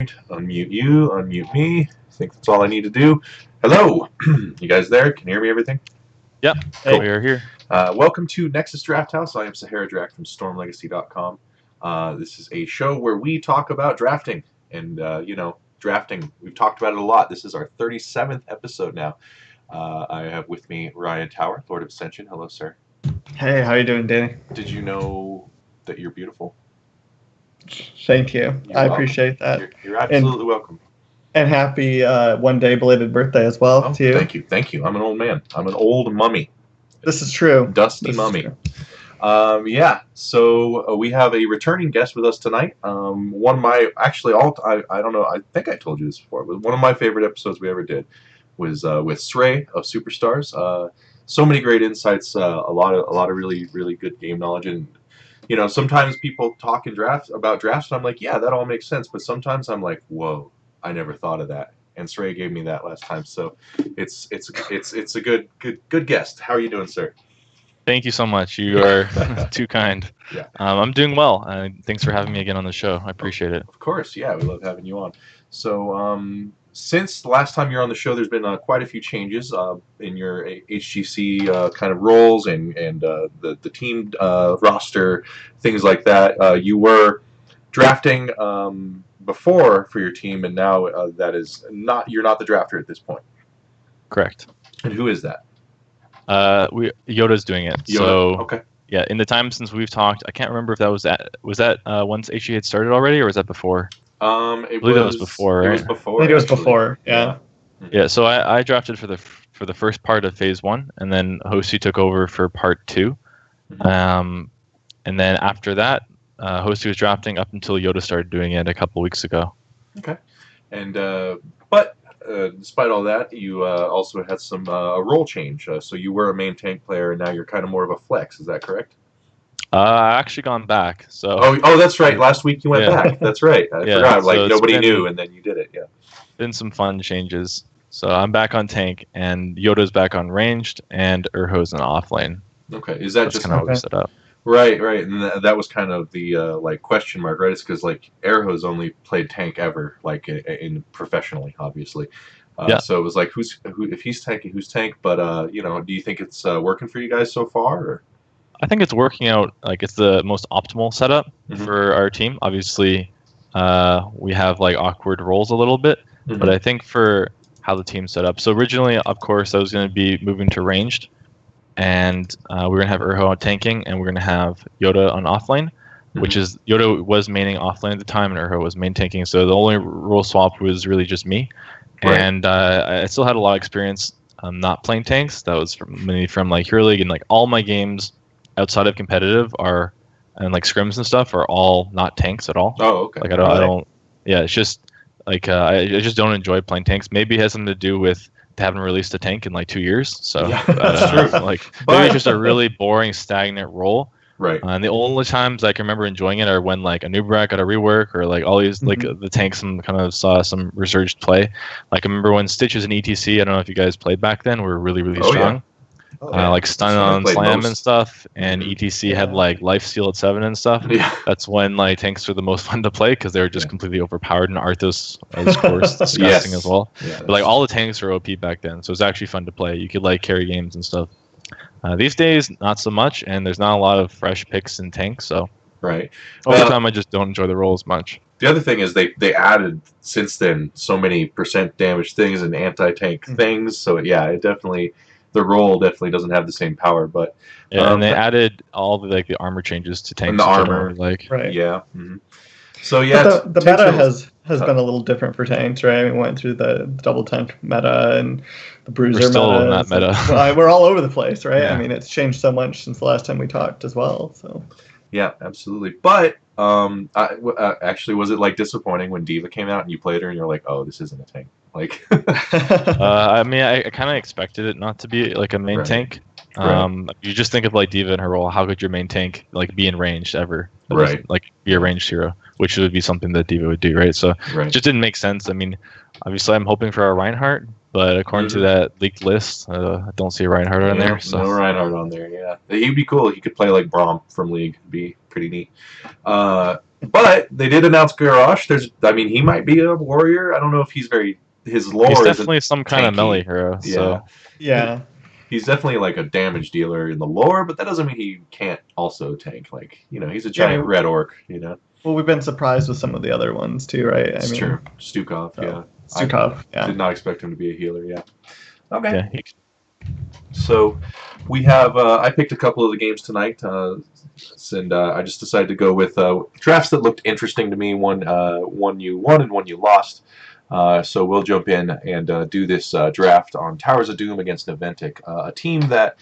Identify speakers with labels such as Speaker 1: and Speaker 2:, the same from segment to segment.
Speaker 1: joined. Unmute you, unmute me. I think that's all I need to do. Hello! You guys there? Can you hear me, everything?
Speaker 2: Yep,
Speaker 1: Cool.
Speaker 2: we are here.
Speaker 1: Welcome to Nexus Drafthouse. I am Sahara Drac from StormLegacy.com. This is a show where we talk about drafting. And, drafting. We've talked about it a lot. This is our 37th episode now. I have with me Ryan Tower, Lord of Ascension. Hello, sir.
Speaker 3: Hey, how you doing, Danny?
Speaker 1: Did you know that you're beautiful?
Speaker 3: Thank you.
Speaker 1: You're
Speaker 3: I
Speaker 1: welcome.
Speaker 3: appreciate that.
Speaker 1: You're absolutely welcome.
Speaker 3: And happy one-day belated birthday as well to you.
Speaker 1: Thank you. Thank you. I'm an old man. I'm an old mummy.
Speaker 3: This is true.
Speaker 1: Dusty mummy. So we have a returning guest with us tonight. One of my, actually, I don't know, I think I told you this before, but one of my favorite episodes we ever did was with Srey of Superstars. So many great insights, a lot of really, really good game knowledge. And, sometimes people talk in about drafts, and I'm like, yeah, that all makes sense. But sometimes I'm like, whoa, I never thought of that. And Srey gave me that last time. So it's a good guest. How are you doing, sir?
Speaker 2: Thank you so much. You are too kind.
Speaker 1: Yeah.
Speaker 2: I'm doing well. Thanks for having me again on the show. I appreciate it.
Speaker 1: Of course. Yeah, we love having you on. So since the last time you're on the show, there's been quite a few changes in your HGC kind of roles and the team roster, things like that. You were drafting before for your team, and now you're not the drafter at this point. Correct. And who is that?
Speaker 2: Yoda's doing it.
Speaker 1: Yoda.
Speaker 2: So
Speaker 1: okay.
Speaker 2: Yeah, in the time since we've talked, I can't remember if that was once HG had started already, or was that before?
Speaker 1: I
Speaker 2: believe that was before. Right?
Speaker 1: It was before.
Speaker 3: I think it was before. Yeah.
Speaker 2: Yeah. So I drafted for the first part of phase 1, and then Hosty took over for part 2. And then after that, Hosty was drafting up until Yoda started doing it a couple weeks ago.
Speaker 1: Okay. And but despite all that, you also had some a role change. So you were a main tank player, and now you're kind of more of a flex. Is that correct?
Speaker 2: I actually gone back. So.
Speaker 1: Oh, that's right. Last week you went back. That's right. I forgot. Like nobody knew, and then you did it. Yeah.
Speaker 2: Been some fun changes. So I'm back on tank, and Yoda's back on ranged, and Urho's in off lane.
Speaker 1: Okay. Is that just
Speaker 2: kind of how we set up?
Speaker 1: Right. And that was kind of the question mark, right? It's because Erho's only played tank ever, in professionally, obviously.
Speaker 2: Yeah.
Speaker 1: So it was like, if he's tanking, who's tank? But do you think it's working for you guys so far? Or?
Speaker 2: I think it's working out. It's the most optimal setup for our team. Obviously, we have awkward roles a little bit, but I think for how the team's set up. So originally, of course, I was going to be moving to ranged, and we're going to have Urho on tanking, and we're going to have Yoda on offlane, which is Yoda was maining offlane at the time, and Urho was main tanking. So the only role swap was really just me, right. And I still had a lot of experience not playing tanks. That was mainly from Hero League, and all my games outside of competitive and scrims and stuff are all not tanks at all.
Speaker 1: Oh, okay.
Speaker 2: I don't. Yeah, it's just I just don't enjoy playing tanks. Maybe it has something to do with they haven't released a tank in 2 years. So
Speaker 1: yeah, that's true.
Speaker 2: Maybe it's just a really boring, stagnant role.
Speaker 1: Right.
Speaker 2: And the only times I can remember enjoying it are when a Nubrak got a rework, or all these the tanks and kind of saw some resurged play. I remember when Stitch was in ETC. I don't know if you guys played back then. Were really strong.
Speaker 1: Yeah.
Speaker 2: Stun on slam and stuff, and ETC had life steal at 7 and stuff.
Speaker 1: Yeah.
Speaker 2: That's when tanks were the most fun to play because they were just completely overpowered, and Arthas of course disgusting as well. Yeah, but all the tanks were OP back then, so it was actually fun to play. You could carry games and stuff. These days, not so much, and there's not a lot of fresh picks in tanks. So
Speaker 1: right.
Speaker 2: Over time, I just don't enjoy the role as much.
Speaker 1: The other thing is they added since then so many percent damage things and anti-tank things. So yeah, it definitely. The role definitely doesn't have the same power, but
Speaker 2: and they added all the the armor changes to tanks.
Speaker 1: And the armor,
Speaker 3: right?
Speaker 1: Yeah. So yeah,
Speaker 3: but the meta has been a little different for tanks, right? We went through the double tank meta and the bruiser
Speaker 2: we're still
Speaker 3: meta.
Speaker 2: In that meta.
Speaker 3: Well, we're all over the place, right?
Speaker 2: Yeah.
Speaker 3: I mean, it's changed so much since the last time we talked as well. So
Speaker 1: yeah, absolutely. But actually, was it disappointing when Diva came out and you played her and you're like, oh, this isn't a tank?
Speaker 2: I mean, I kind of expected it not to be a main tank. You just think of Diva and her role. How could your main tank be in ranged ever? It
Speaker 1: right.
Speaker 2: Be a ranged hero. which would be something that Diva would do, right? So
Speaker 1: Right.
Speaker 2: it just didn't make sense. I mean, obviously I'm hoping for a Reinhardt, but according to that leaked list, I don't see a Reinhardt on there. So.
Speaker 1: No Reinhardt on there, yeah. He'd be cool. He could play like Braum from League. It'd be pretty neat. But they did announce Garrosh. He might be a warrior. I don't know if he's his lore
Speaker 2: He's
Speaker 1: isn't
Speaker 2: definitely some kind of melee hero. So.
Speaker 3: Yeah.
Speaker 1: He's definitely like a damage dealer in the lore, but that doesn't mean he can't also tank. Like, he's a giant red orc,
Speaker 3: Well, we've been surprised with some of the other ones too, right?
Speaker 1: It's true. Stukov, yeah.
Speaker 3: Stukov, yeah.
Speaker 1: Did not expect him to be a healer, yeah. Okay.
Speaker 2: Yeah,
Speaker 1: So we have, I picked a couple of the games tonight, and I just decided to go with drafts that looked interesting to me. One you won and one you lost. So we'll jump in and do this draft on Towers of Doom against Naventic, a team that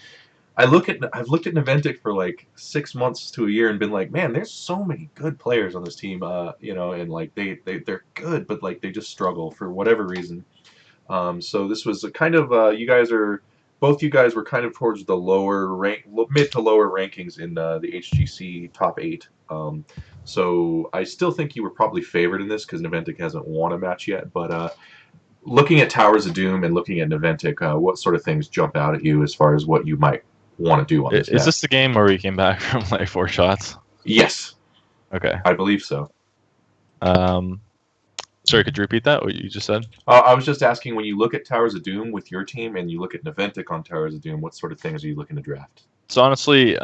Speaker 1: I've looked at Naventic for like 6 months to a year and been like, man, there's so many good players on this team, and like they're good, but like they just struggle for whatever reason. So this was a kind of both you guys were kind of towards the mid to lower rankings in the HGC top 8. So I still think you were probably favored in this because Naventic hasn't won a match yet. But looking at Towers of Doom and looking at Naventic, what sort of things jump out at you as far as what you might want to do on this?
Speaker 2: Is this the game where we came back from like 4 shots?
Speaker 1: Yes.
Speaker 2: Okay.
Speaker 1: I believe so.
Speaker 2: Sorry, could you repeat that? What you just said?
Speaker 1: I was just asking, when you look at Towers of Doom with your team and you look at Naventic on Towers of Doom, what sort of things are you looking to draft?
Speaker 2: So honestly,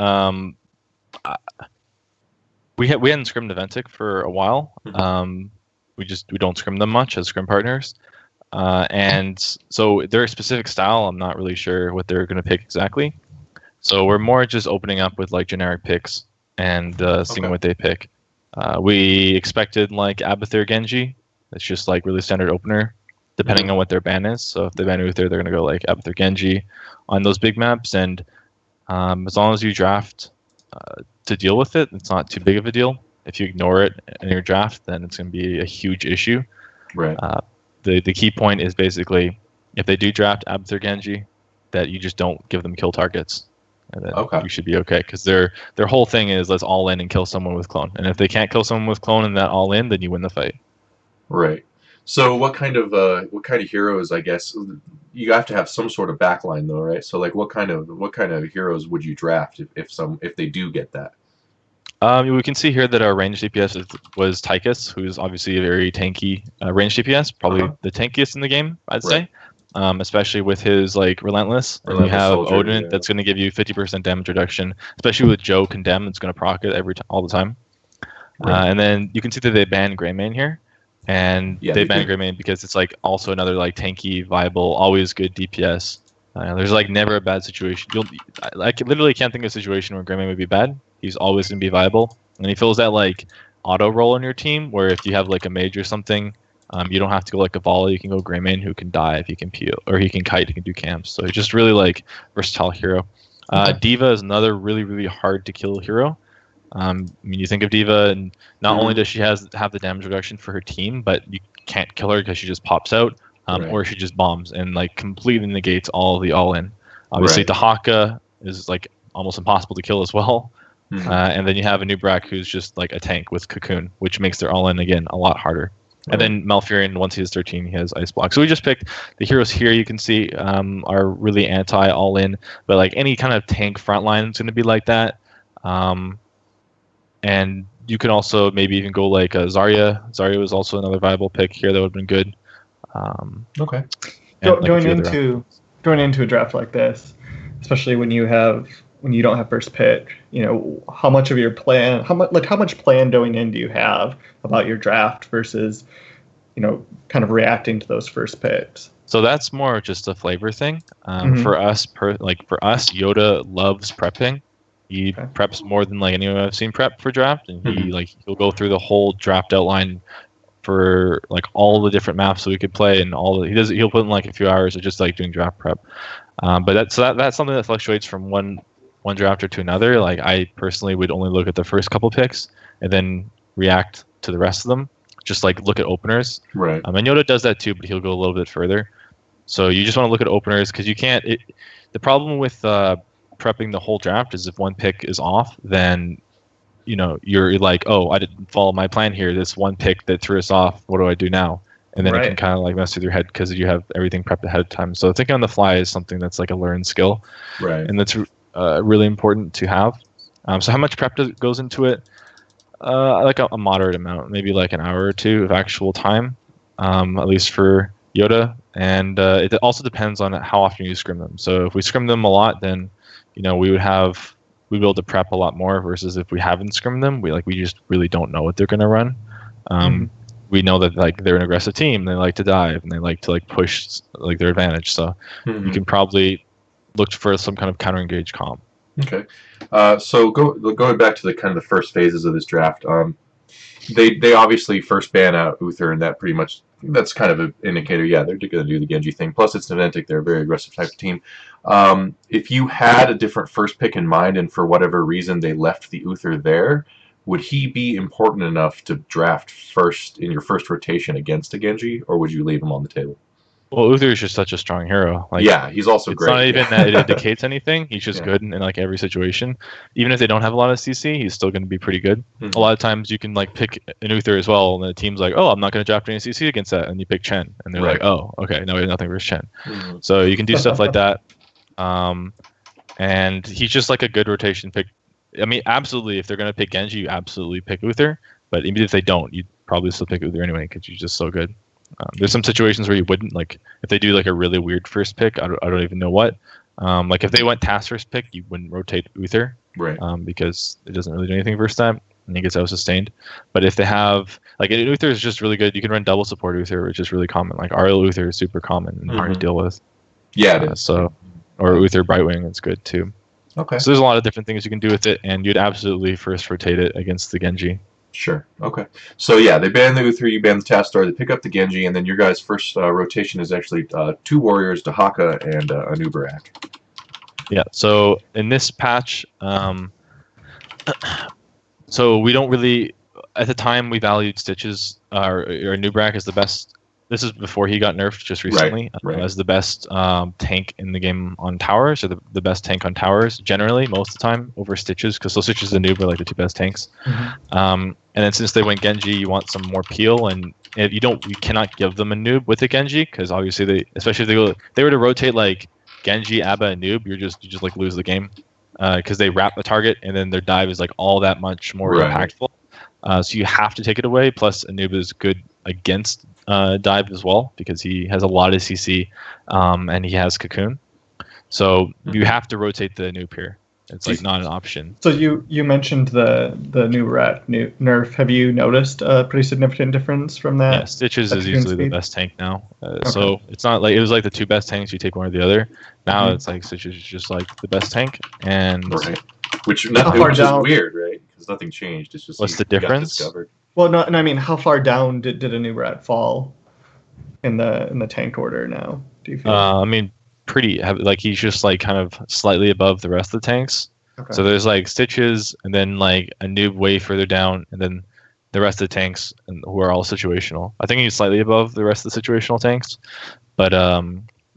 Speaker 2: we hadn't scrimmed Naventic for a while.
Speaker 1: Mm-hmm.
Speaker 2: We don't scrim them much as scrim partners, and so their specific style, I'm not really sure what they're going to pick exactly. So we're more just opening up with like generic picks and seeing what they pick. We expected like Abathur Genji. It's just like really standard opener, depending on what their ban is. So if they ban Uther, they're going to go like Abathur Genji on those big maps. And as long as you draft to deal with it, it's not too big of a deal. If you ignore it in your draft, then it's going to be a huge issue.
Speaker 1: Right.
Speaker 2: The key point is basically if they do draft Abathur Genji, that you just don't give them kill targets. And then you should be okay, because their whole thing is let's all in and kill someone with clone. And if they can't kill someone with clone and that all in, then you win the fight.
Speaker 1: Right. So what kind of heroes? I guess you have to have some sort of backline, though, right? So like, what kind of heroes would you draft if they do get that?
Speaker 2: We can see here that our range DPS was Tychus, who's obviously a very tanky range DPS, probably the tankiest in the game, I'd say. Especially with his like relentless. And you have soldier, Odin that's going to give you 50% damage reduction, especially with Joe Condemn, it's going to proc it all the time. And then you can see that they banned Greymane here. And they ban Greymane because it's like also another like tanky, viable, always good DPS. There's like never a bad situation. I literally can't think of a situation where Greymane would be bad. He's always gonna be viable, and he fills that like auto role in your team where if you have like a mage or something, you don't have to go like a volley. You can go Greymane who can dive, he can peel, or he can kite, he can do camps. So he's just really like versatile hero. Diva is another really really hard to kill hero. I mean, you think of Diva, and not only does she have the damage reduction for her team, but you can't kill her because she just pops out, or she just bombs and like completely negates all of the all-in. Obviously, Dahaka is like almost impossible to kill as well. And then you have a Nubrak who's just like a tank with Cocoon, which makes their all-in again a lot harder. And then Malfurion, once he's 13, he has Ice Block. So we just picked the heroes here. You can see are really anti all-in, but like any kind of tank frontline is going to be like that. And you can also maybe even go like Zarya. Zarya was also another viable pick here that would have been good.
Speaker 3: Going into a draft like this, especially when you don't have first pick, how much of your plan, how much plan going in do you have about your draft versus, kind of reacting to those first picks?
Speaker 2: So that's more just a flavor thing. For us, Yoda loves prepping. He preps more than like anyone I've seen prep for draft, and he'll go through the whole draft outline for like all the different maps that we could play, and he'll put in like a few hours of just like doing draft prep. But that's something that fluctuates from one drafter to another. Like I personally would only look at the first couple picks and then react to the rest of them. Just like look at openers.
Speaker 1: Right.
Speaker 2: And Yoda does that too, but he'll go a little bit further. So you just want to look at openers because you can't. The problem with prepping the whole draft is if one pick is off, then you're like, oh, I didn't follow my plan here. This one pick that threw us off. What do I do now? And then it can kind of like mess with your head because you have everything prepped ahead of time. So thinking on the fly is something that's like a learned skill,
Speaker 1: Right.
Speaker 2: and that's really important to have. So how much prep goes into it? Like a moderate amount, maybe like an hour or two of actual time, at least for Yoda. And it also depends on how often you scrim them. So if we scrim them a lot, then we would be able to prep a lot more. Versus if we haven't scrimmed them, we just really don't know what they're going to run. We know that like they're an aggressive team. They like to dive and they like to like push like their advantage. So you can probably look for some kind of counter engage comp.
Speaker 1: Okay. So going back to the kind of the first phases of this draft, they obviously first ban out Uther, and that's kind of an indicator. Yeah, they're going to do the Genji thing. Plus, it's Niantic; they're a very aggressive type of team. If you had a different first pick in mind, and for whatever reason they left the Uther there, would he be important enough to draft first in your first rotation against a Genji, or would you leave him on the table?
Speaker 2: Well, Uther is just such a strong hero. Like,
Speaker 1: yeah, he's also great.
Speaker 2: It's not even that it indicates anything. He's just good in like every situation. Even if they don't have a lot of CC, he's still going to be pretty good. A lot of times you can like pick an Uther as well, and the team's like, oh, I'm not going to draft any CC against that, and you pick Chen, and they're like, oh, okay, no, we have nothing versus Chen. So you can do stuff like that. And he's just like a good rotation pick. I mean, absolutely, if they're going to pick Genji, you absolutely pick Uther. But even if they don't, you'd probably still pick Uther anyway because he's just so good. There's some situations where you wouldn't, like if they do like a really weird first pick. I don't even know what. Like if they went TAS first pick, you wouldn't rotate Uther,
Speaker 1: right?
Speaker 2: Because it doesn't really do anything first time, and he gets out sustained. But if they have like Uther is just really good. You can run double support Uther, which is really common. Like Ariel Uther is super common and hard to deal with.
Speaker 1: Yeah, it is.
Speaker 2: Or Uther Brightwing is good too.
Speaker 1: Okay.
Speaker 2: So there's a lot of different things you can do with it, and you'd absolutely first rotate it against the Genji.
Speaker 1: Sure. Okay. So yeah, they ban the Uther, you ban the Tastar, they pick up the Genji, and then your guys' first rotation is actually 2 warriors, Dahaka and Anubarak.
Speaker 2: Yeah. So in this patch, so we don't really. At the time, we valued Stitches or Anubarak as the best. This is before he got nerfed just recently, as the best tank in the game on towers, or the best tank on towers generally most of the time over Stitches, because those Stitches and Noob are like the 2 best tanks. And then since they went Genji, you want some more peel, and if you cannot give them a Noob with a Genji, because obviously especially if they were to rotate like Genji, Abba, and Noob, you just like lose the game, because they wrap the target and then their dive is like all that much more impactful. So you have to take it away. Plus, Anub is good against dive as well because he has a lot of CC, and he has Cocoon. So you have to rotate the Anub here. It's like not an option.
Speaker 3: So you mentioned the new rat nerf. Have you noticed a pretty significant difference from that?
Speaker 2: Yeah, Stitches is usually the best tank now. So it's not like it was like the 2 best tanks. You take one or the other. Now it's like Stitches is just like the best tank, and
Speaker 1: which is weird, right? Because nothing changed. It's just
Speaker 2: what's the difference?
Speaker 3: Well, no, and I mean, how far down did a new rat fall in the tank order now? Do you feel?
Speaker 2: I mean, pretty heavy. Like he's just like kind of slightly above the rest of the tanks. Okay. So there's like Stitches, and then like a noob way further down, and then the rest of the tanks who are all situational. I think he's slightly above the rest of the situational tanks, but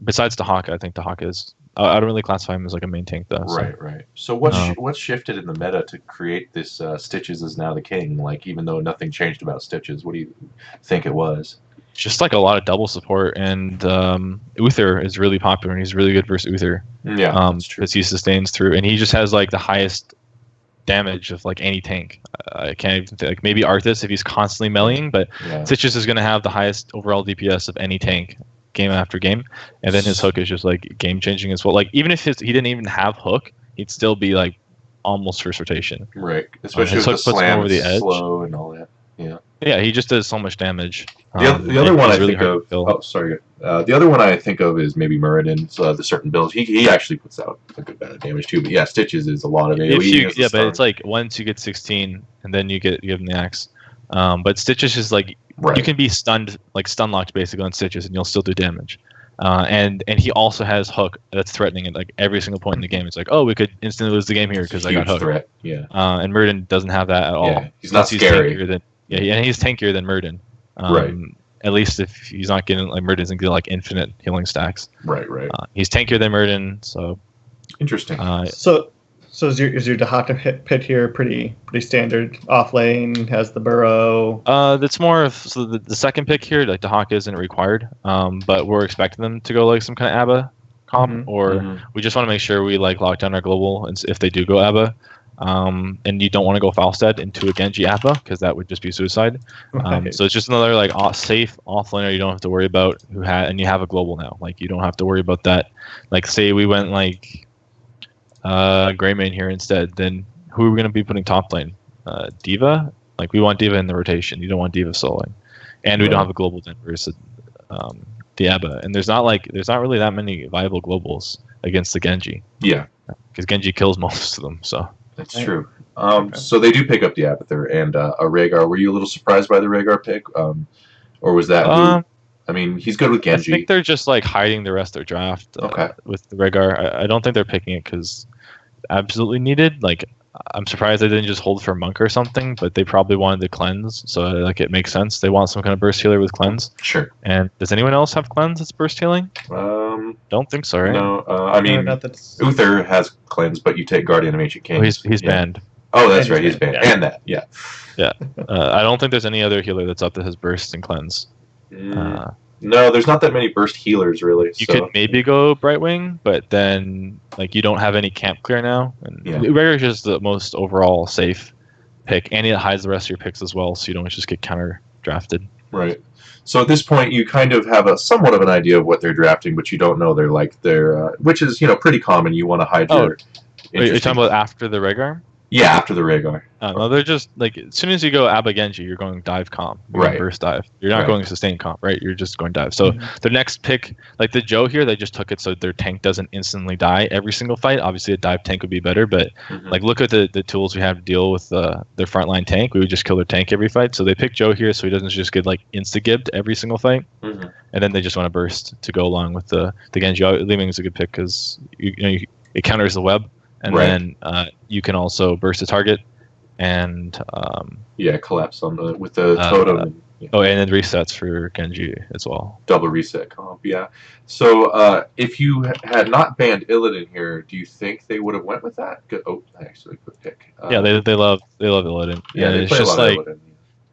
Speaker 2: besides Dahaka, I think Dahaka is. I don't really classify him as like a main tank though.
Speaker 1: So. Right. So what's shifted in the meta to create this Stitches is now the king? Like even though nothing changed about Stitches, what do you think it was?
Speaker 2: Just like a lot of double support, and Uther is really popular, and he's really good versus Uther.
Speaker 1: Yeah, that's true.
Speaker 2: Because he sustains through, and he just has like the highest damage of like any tank. I can't even think, like maybe Arthas if he's constantly meleeing, but Stitches is going to have the highest overall DPS of any tank game after game, and then his hook is just like game changing as well. Like even if he didn't even have hook, he'd still be like almost first rotation.
Speaker 1: Right, especially with the slam over the edge, slow and all that.
Speaker 2: Yeah, he just does so much damage.
Speaker 1: The other one I think of. Oh, sorry. The other one I think of is maybe Muradin. So the certain builds, he actually puts out a good amount of damage too. But yeah, Stitches is a lot of AoE.
Speaker 2: But it's like once you get 16, and then you give him the axe. But Stitches is like you can be stunned, like stun locked basically on Stitches, and you'll still do damage. And he also has hook that's threatening at like every single point in the game. It's like, oh, we could instantly lose the game here because I got hook.
Speaker 1: Threat. Yeah.
Speaker 2: And Muradin doesn't have that at all.
Speaker 1: Yeah, he's not scary.
Speaker 2: And he's tankier than Muradin.
Speaker 1: Right.
Speaker 2: At least if he's not getting like Muradin's gonna get like infinite healing stacks.
Speaker 1: Right.
Speaker 2: He's tankier than Muradin, so
Speaker 1: interesting.
Speaker 3: So So is your Dahaka pit here pretty standard? Off lane, has the burrow.
Speaker 2: That's more of so the second pick here. Like Dahaka isn't required, but we're expecting them to go like some kind of ABBA comp, or we just want to make sure we like lock down our global, and if they do go ABBA. And you don't want to go Falstad into a Genji ABBA because that would just be suicide.
Speaker 3: Right.
Speaker 2: So it's just another like safe offlaner you don't have to worry about and you have a global now. Like you don't have to worry about that. Like say we went like Greymane here instead, then who are we going to be putting top lane? Diva? Like we want Diva in the rotation. You don't want Diva soloing. And we don't have a global then versus the ABBA. And there's not really that many viable globals against the Genji.
Speaker 1: Yeah.
Speaker 2: Because Genji kills most of them, so.
Speaker 1: That's true. So they do pick up the Abathur and a Rhaegar. Were you a little surprised by the Rhaegar pick? Or was that I mean, he's good with Genji.
Speaker 2: I think they're just like hiding the rest of their draft with the Rhaegar. I don't think they're picking it because absolutely needed. Like, I'm surprised they didn't just hold for Monk or something, but they probably wanted to cleanse, so like it makes sense. They want some kind of burst healer with cleanse.
Speaker 1: Sure.
Speaker 2: And does anyone else have cleanse that's burst healing? Don't think so, right?
Speaker 1: No. I mean, Uther has cleanse, but you take Guardian of Ancient Kings.
Speaker 2: He's banned.
Speaker 1: Oh, that's right. He's banned.
Speaker 3: Yeah.
Speaker 1: And that, yeah.
Speaker 2: Yeah. I don't think there's any other healer that's up that has burst and cleanse.
Speaker 1: No, there's not that many burst healers, really.
Speaker 2: You could maybe go Brightwing, but then like you don't have any camp clear now. And Rhaegar is just the most overall safe pick, and it hides the rest of your picks as well, so you don't just get counter drafted.
Speaker 1: Right. So at this point, you kind of have a somewhat of an idea of what they're drafting, but you don't know they're which is pretty common. You want to hide your.
Speaker 2: Are you talking about after the Rhaegar?
Speaker 1: Yeah, after the Rhaegar.
Speaker 2: No, they're just like as soon as you go Abba Genji, you're going dive comp, burst dive. You're not going sustain comp, right? You're just going dive. So the next pick, like the Joe here, they just took it so their tank doesn't instantly die every single fight. Obviously, a dive tank would be better, but like look at the tools we have to deal with their frontline tank. We would just kill their tank every fight. So they picked Joe here so he doesn't just get like insta-gibbed every single fight, and then they just want to burst to go along with the Genji. Li Ming is a good pick because it counters the web. And then you can also burst a target, and
Speaker 1: collapse on with the totem.
Speaker 2: And then resets for Genji as well.
Speaker 1: Double reset comp, yeah. So if you had not banned Illidan here, do you think they would have went with that? Actually, good pick.
Speaker 2: They love Illidan.
Speaker 1: Yeah, they
Speaker 2: it's
Speaker 1: play
Speaker 2: just
Speaker 1: a lot
Speaker 2: like,
Speaker 1: of Illidan.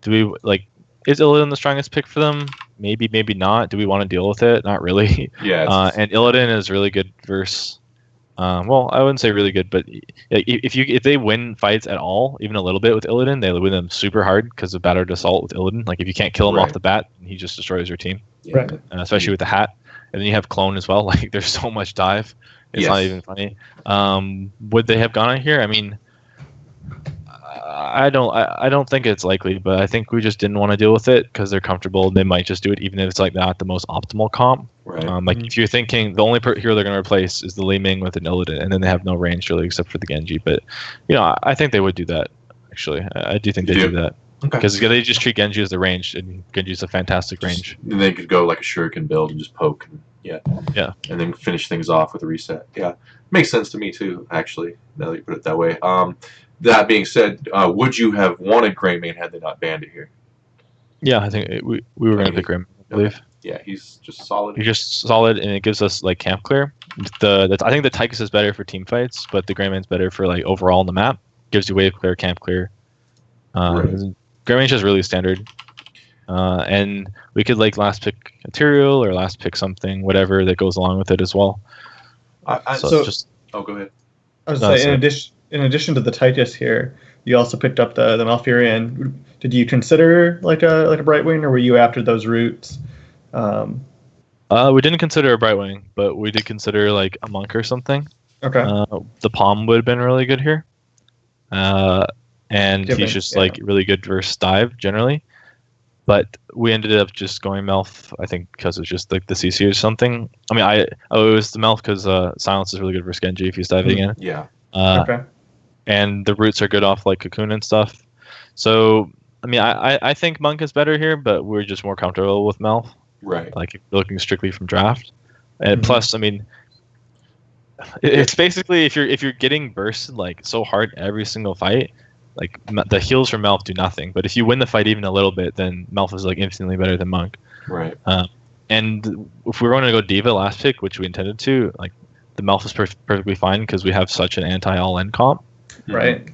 Speaker 2: do we like? Is Illidan the strongest pick for them? Maybe, maybe not. Do we want to deal with it? Not really.
Speaker 1: Yeah.
Speaker 2: And Illidan is really good versus. Well, I wouldn't say really good, but if they win fights at all, even a little bit with Illidan, they win them super hard because of battered assault with Illidan. Like if you can't kill him off the bat, he just destroys your team.
Speaker 3: Right.
Speaker 2: Especially with the hat, and then you have clone as well. Like there's so much dive, it's not even funny. Would they have gone on here? I mean, I don't think it's likely, but I think we just didn't want to deal with it because they're comfortable. They might just do it even if it's like not the most optimal comp.
Speaker 1: Right.
Speaker 2: Like if you're thinking the only hero they're going to replace is the Li Ming with an Illidan, and then they have no range really except for the Genji. But I think they would do that. Actually, I do think they do that because they just treat Genji as the range, and Genji's a fantastic range.
Speaker 1: Then they could go like a shuriken build and just poke. And then finish things off with a reset. Yeah, makes sense to me too. Actually, now that you put it that way. That being said, would you have wanted Greymane had they not banned it here?
Speaker 2: Yeah, I think we were going to pick Greymane, I believe.
Speaker 1: Yeah, he's just solid.
Speaker 2: He's just solid, and it gives us like camp clear. I think the Tychus is better for team fights, but the Greymane's better for like overall on the map. Gives you wave clear, camp clear. Greymane's just really standard. And we could like last pick material or last pick something, whatever that goes along with it as well.
Speaker 1: Go ahead.
Speaker 3: I was saying, in addition to the Titus here, you also picked up the Malfurion. Did you consider like a Brightwing, or were you after those roots?
Speaker 2: We didn't consider a Brightwing, but we did consider like a Monk or something.
Speaker 3: Okay.
Speaker 2: The Palm would have been really good here. And he's just like really good versus dive generally. But we ended up just going Melf, I think, because it's just like the CC or something. I mean, it was the Melf because Silence is really good versus Genji if he's diving in.
Speaker 1: Yeah.
Speaker 2: And the roots are good off like Cocoon and stuff. So, I mean, I think Monk is better here, but we're just more comfortable with Melf.
Speaker 1: Right.
Speaker 2: Like looking strictly from draft. And plus, I mean, it's basically if you're getting bursted like so hard every single fight, like the heals from Melf do nothing. But if you win the fight even a little bit, then Melf is like infinitely better than Monk.
Speaker 1: Right.
Speaker 2: And if we were going to go Diva last pick, which we intended to, like the Melf is perfectly fine because we have such an anti all-in comp.
Speaker 3: Right.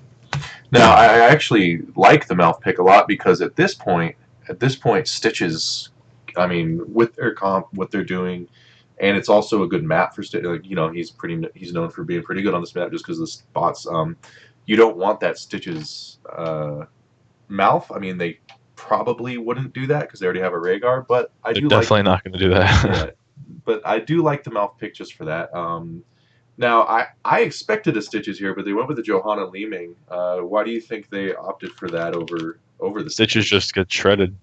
Speaker 1: Now, I actually like the Melf pick a lot because at this point, Stitches, I mean, with their comp, what they're doing, and it's also a good map for Stitch. Like, he's known for being pretty good on this map just because of the spots. You don't want that Stitches Malf. I mean, they probably wouldn't do that because they already have a Rhaegar, but
Speaker 2: They're definitely not going to do that.
Speaker 1: Yeah, but I do like the Malf pick just for that. Now, I expected a Stitches here, but they went with the Johanna Leeming. Why do you think they opted for that over the
Speaker 2: Stitches just gets shredded.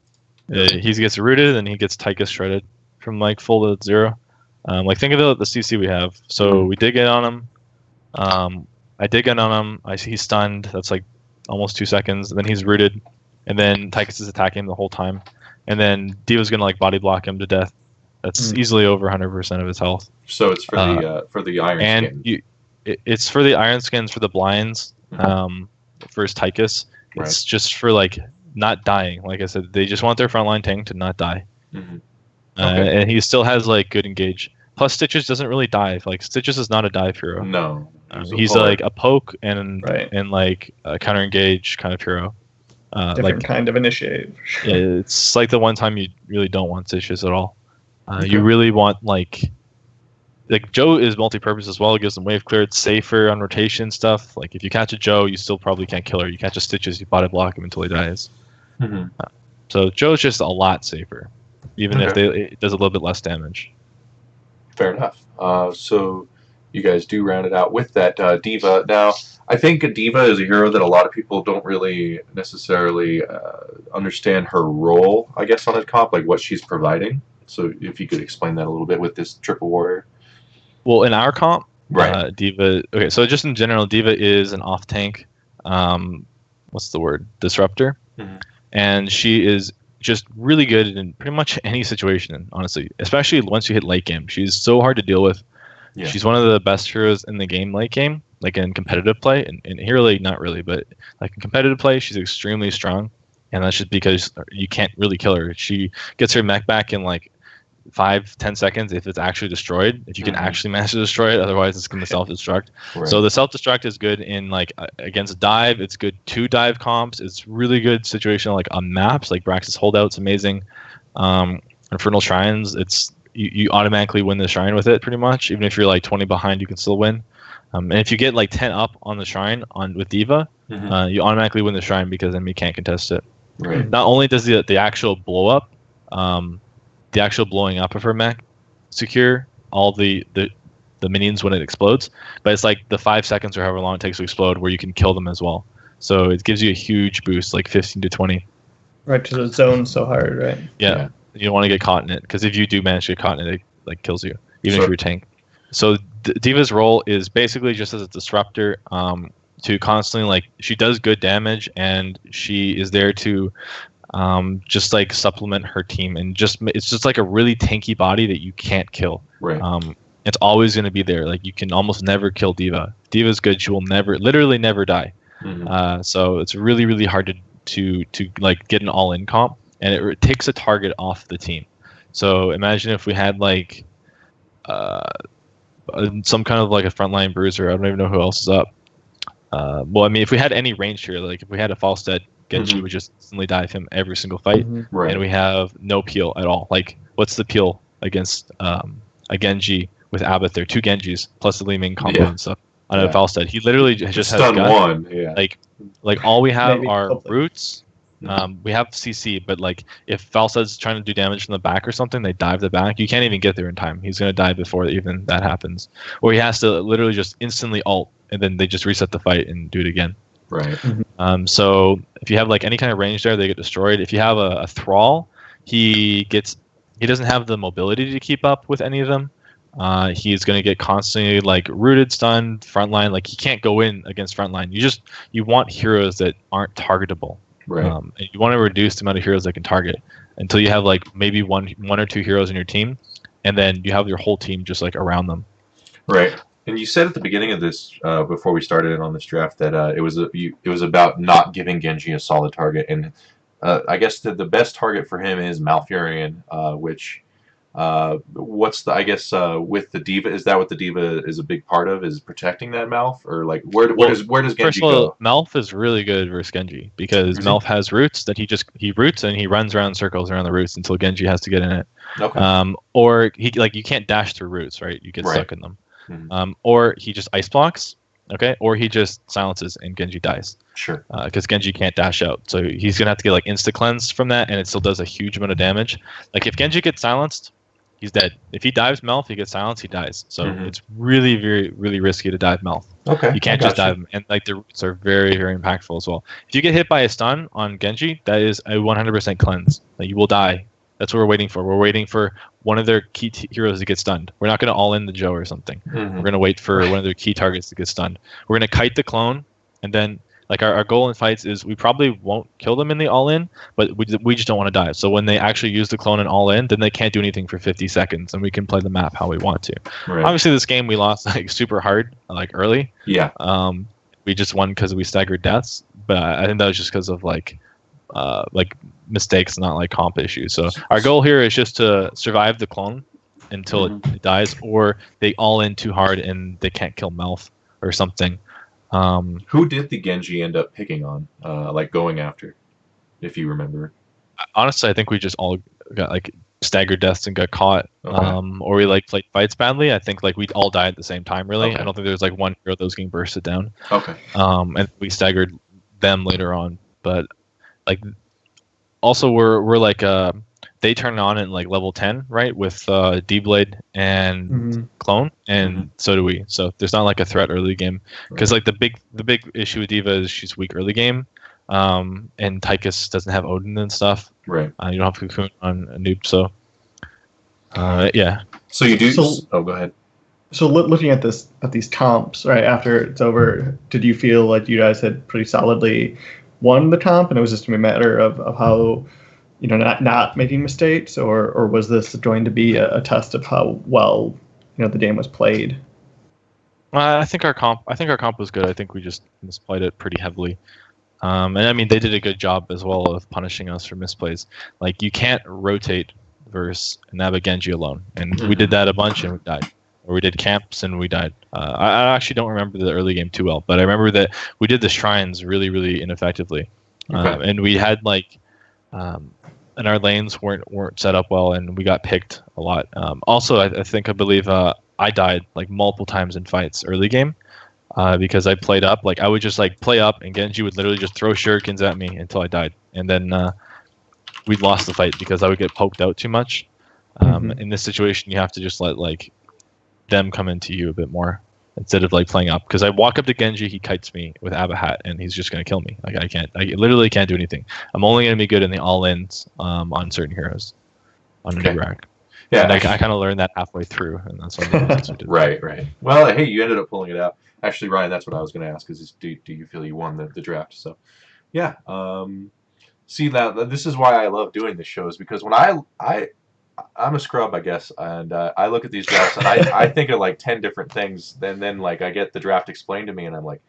Speaker 2: He gets rooted, and he gets Tychus shredded from like full to 0. Like think of the CC we have. So we did get on him. I did get on him. He's stunned. That's like almost 2 seconds. And then he's rooted, and then Tychus is attacking him the whole time. And then Diva's gonna like body block him to death. That's easily over 100% of his health.
Speaker 1: So it's for the Iron Skin.
Speaker 2: And it's for the Iron Skins, for the blinds, for his Tychus. It's just for like not dying. Like I said, they just want their frontline tank to not die.
Speaker 1: Okay.
Speaker 2: And he still has like good engage. Plus Stitches doesn't really dive. Like Stitches is not a dive hero.
Speaker 1: No.
Speaker 2: He's like a poke and like a counter engage kind of hero.
Speaker 3: Different kind of initiate.
Speaker 2: Yeah, it's like the one time you really don't want Stitches at all. You really want like Joe is multi-purpose as well. It gives them wave clear. It's safer on rotation stuff. Like if you catch a Joe, you still probably can't kill her. You catch a Stitches, you body block him until he dies. So Joe's just a lot safer, even if it does a little bit less damage.
Speaker 1: Fair enough. So you guys do round it out with that Diva. Now, I think a Diva is a hero that a lot of people don't really necessarily understand her role, I guess, on his comp, like what she's providing. So if you could explain that a little bit with this Triple Warrior.
Speaker 2: Well, in our comp,
Speaker 1: right.
Speaker 2: Diva. Okay, so just in general, Diva is an off tank. What's the word? Disruptor, and she is just really good in pretty much any situation. Honestly, especially once you hit late game, she's so hard to deal with. Yeah. She's one of the best heroes in the game late game, like in competitive play. And in Hero League, not really, but like in competitive play, she's extremely strong, and that's just because you can't really kill her. She gets her mech back in like 5-10 seconds if it's actually destroyed, if you can actually manage to destroy it. Otherwise it's going to self-destruct. So the self-destruct is good in like against dive. It's good to dive comps. It's really good situational like on maps like Brax's Holdout's amazing. Infernal Shrines, it's you automatically win the shrine with it pretty much. Even if you're like 20 behind, you can still win. And if you get like 10 up on the shrine with Diva, you automatically win the shrine because enemy can't contest it. Not only does the actual blow up, the actual blowing up of her mech secure all the minions when it explodes, but it's like the 5 seconds or however long it takes to explode where you can kill them as well. So it gives you a huge boost, like 15 to 20.
Speaker 3: Right, to the zone so hard, right?
Speaker 2: Yeah. You don't want to get caught in it, because if you do manage to get caught in it, it like kills you, even if you're a tank. So Diva's role is basically just as a disruptor, to constantly like she does good damage, and she is there to just like supplement her team, and it's just like a really tanky body that you can't kill. It's always going to be there. Like you can almost never kill Diva. Diva's good. She will literally never die. So it's really, really hard to like get an all-in comp, and it takes a target off the team. So imagine if we had like some kind of like a frontline bruiser. I don't even know who else is up. Well, I mean, if we had any range here, like if we had a Falstead, Genji would just instantly dive him every single fight, and we have no peel at all. Like, what's the peel against a Genji with Abath? There, 2 Genjis plus the Leeming combo and stuff on a Falstead. He literally just has
Speaker 1: stun one.
Speaker 2: Like all we have are roots. We have CC, but like if Falstead's trying to do damage from the back or something, they dive the back. You can't even get there in time. He's gonna die before even that happens, or he has to literally just instantly ult, and then they just reset the fight and do it again. So if you have like any kind of range there, they get destroyed. If you have a Thrall, he doesn't have the mobility to keep up with any of them. He's going to get constantly like rooted, stunned, frontline. Like he can't go in against frontline. You want heroes that aren't targetable. And you want to reduce the amount of heroes that can target until you have like maybe one or 2 heroes in your team, and then you have your whole team just like around them.
Speaker 1: And you said at the beginning of this, before we started on this draft, that it was about not giving Genji a solid target, and I guess the best target for him is Malfurion, which What's the I guess with the diva, is that what the diva is a big part of, is protecting that Malf, or like
Speaker 2: Well,
Speaker 1: where does
Speaker 2: first
Speaker 1: Genji
Speaker 2: of all,
Speaker 1: go?
Speaker 2: Melf is really good versus Genji because
Speaker 1: Is he?
Speaker 2: Melf has roots that he roots and he runs around in circles around the roots until Genji has to get in it.
Speaker 1: Okay.
Speaker 2: Or he like you can't dash through roots, right? You get
Speaker 1: Right.
Speaker 2: stuck in them.
Speaker 1: Mhm.
Speaker 2: Or he just ice blocks, okay? Or he just silences and Genji dies
Speaker 1: Sure.
Speaker 2: because Genji can't dash out. So he's gonna have to get like insta cleanse from that, and it still does a huge amount of damage. Like if Genji gets silenced, he's dead. If he dives Melf, he gets silenced, he dies. So
Speaker 1: Mhm.
Speaker 2: it's really really risky to dive Melf.
Speaker 1: Okay.
Speaker 2: You can't
Speaker 1: I
Speaker 2: just
Speaker 1: gotcha.
Speaker 2: dive him, and like the roots are very impactful as well. If you get hit by a stun on Genji, that is a 100% cleanse. Like, you will die. That's what we're waiting for. We're waiting for one of their key heroes to get stunned. We're not going to all in the Joe or something.
Speaker 1: Mhm.
Speaker 2: We're going to wait for one of their key targets to get stunned. We're going to kite the clone, and then like our goal in fights is we probably won't kill them in the all in, but we just don't want to die. So when they actually use the clone in all in, then they can't do anything for 50 seconds, and we can play the map how we want to.
Speaker 1: Right.
Speaker 2: Obviously, this game we lost like super hard, like early.
Speaker 1: Yeah.
Speaker 2: We just won because we staggered deaths, but I think that was just because of like mistakes, not like comp issues. So our goal here is just to survive the clone until it dies, or they all in too hard and they can't kill Melf or something.
Speaker 1: Who did the Genji end up picking on, like going after, if you remember?
Speaker 2: Honestly, I think we just all got like staggered deaths and got caught,
Speaker 1: Okay.
Speaker 2: or we like played fights badly. I think like we all died at the same time. Really,
Speaker 1: Okay.
Speaker 2: I don't think there's like one hero that was getting bursted down.
Speaker 1: Okay.
Speaker 2: And we staggered them later on, but like also we're like they turn on in like level 10, right, with D-Blade and Clone, and so do we. So there's not like a threat early game, because like the big issue with Diva is she's weak early game, and Tychus doesn't have Odin and stuff.
Speaker 1: Right.
Speaker 2: You don't have Cocoon on a noob, so yeah.
Speaker 1: So you do.
Speaker 3: So-
Speaker 1: Oh, go ahead.
Speaker 3: So looking at these comps, right after it's over, did you feel like you guys had pretty solidly won the comp, and it was just a matter of how, not making mistakes, or was this going to be a test of how well, the game was played?
Speaker 2: I think our comp was good. I think we just misplayed it pretty heavily. And I mean, they did a good job as well of punishing us for misplays. Like, you can't rotate versus Naba Genji alone, and we did that a bunch and we died. Or we did camps and we died. I actually don't remember the early game too well, but I remember that we did the shrines really ineffectively, and we had like, and our lanes weren't set up well, and we got picked a lot. Also, I believe I died like multiple times in fights early game. Because I played up, like I would just like play up, and Genji would literally just throw shurikens at me until I died, and then we lost the fight because I would get poked out too much. In this situation, you have to just let like them come into you a bit more instead of like playing up. Because I walk up to Genji, he kites me with Abahat, and he's just gonna kill me. Like I literally can't do anything. I'm only gonna be good in the all-ins on certain heroes on new rack.
Speaker 1: Yeah,
Speaker 2: and I kind of learned that halfway through, and that's what we did.
Speaker 1: Right. Well, hey, you ended up pulling it out. Actually, Ryan, that's what I was going to ask. Is do you feel you won the draft? So, yeah. See, that this is why I love doing this show, is because when I'm a scrub, I guess, and I look at these drafts and I think of like 10 different things. Then like I get the draft explained to me, and I'm like,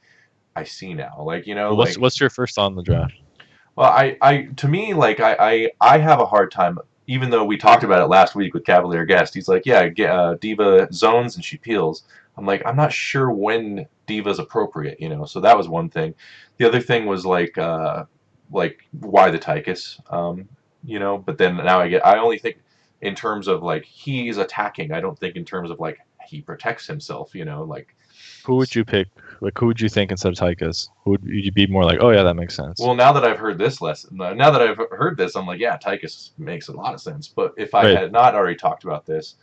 Speaker 1: I see now. Like,
Speaker 2: What's your first on the draft?
Speaker 1: Well, to me, like I have a hard time. Even though we talked about it last week with Cavalier Guest, he's like, yeah, Diva zones and she peels. I'm like, I'm not sure when Diva's appropriate, So that was one thing. The other thing was like why the Tychus, But then now I only think in terms of like he's attacking. I don't think in terms of like he protects himself, like.
Speaker 2: Who would you pick? Like, who would you think instead of Tychus? Who would you be more like, oh yeah, that makes sense?
Speaker 1: Well, now that I've heard this lesson, now that I've heard this, I'm like, yeah, Tychus makes a lot of sense. But if I had not already talked about this,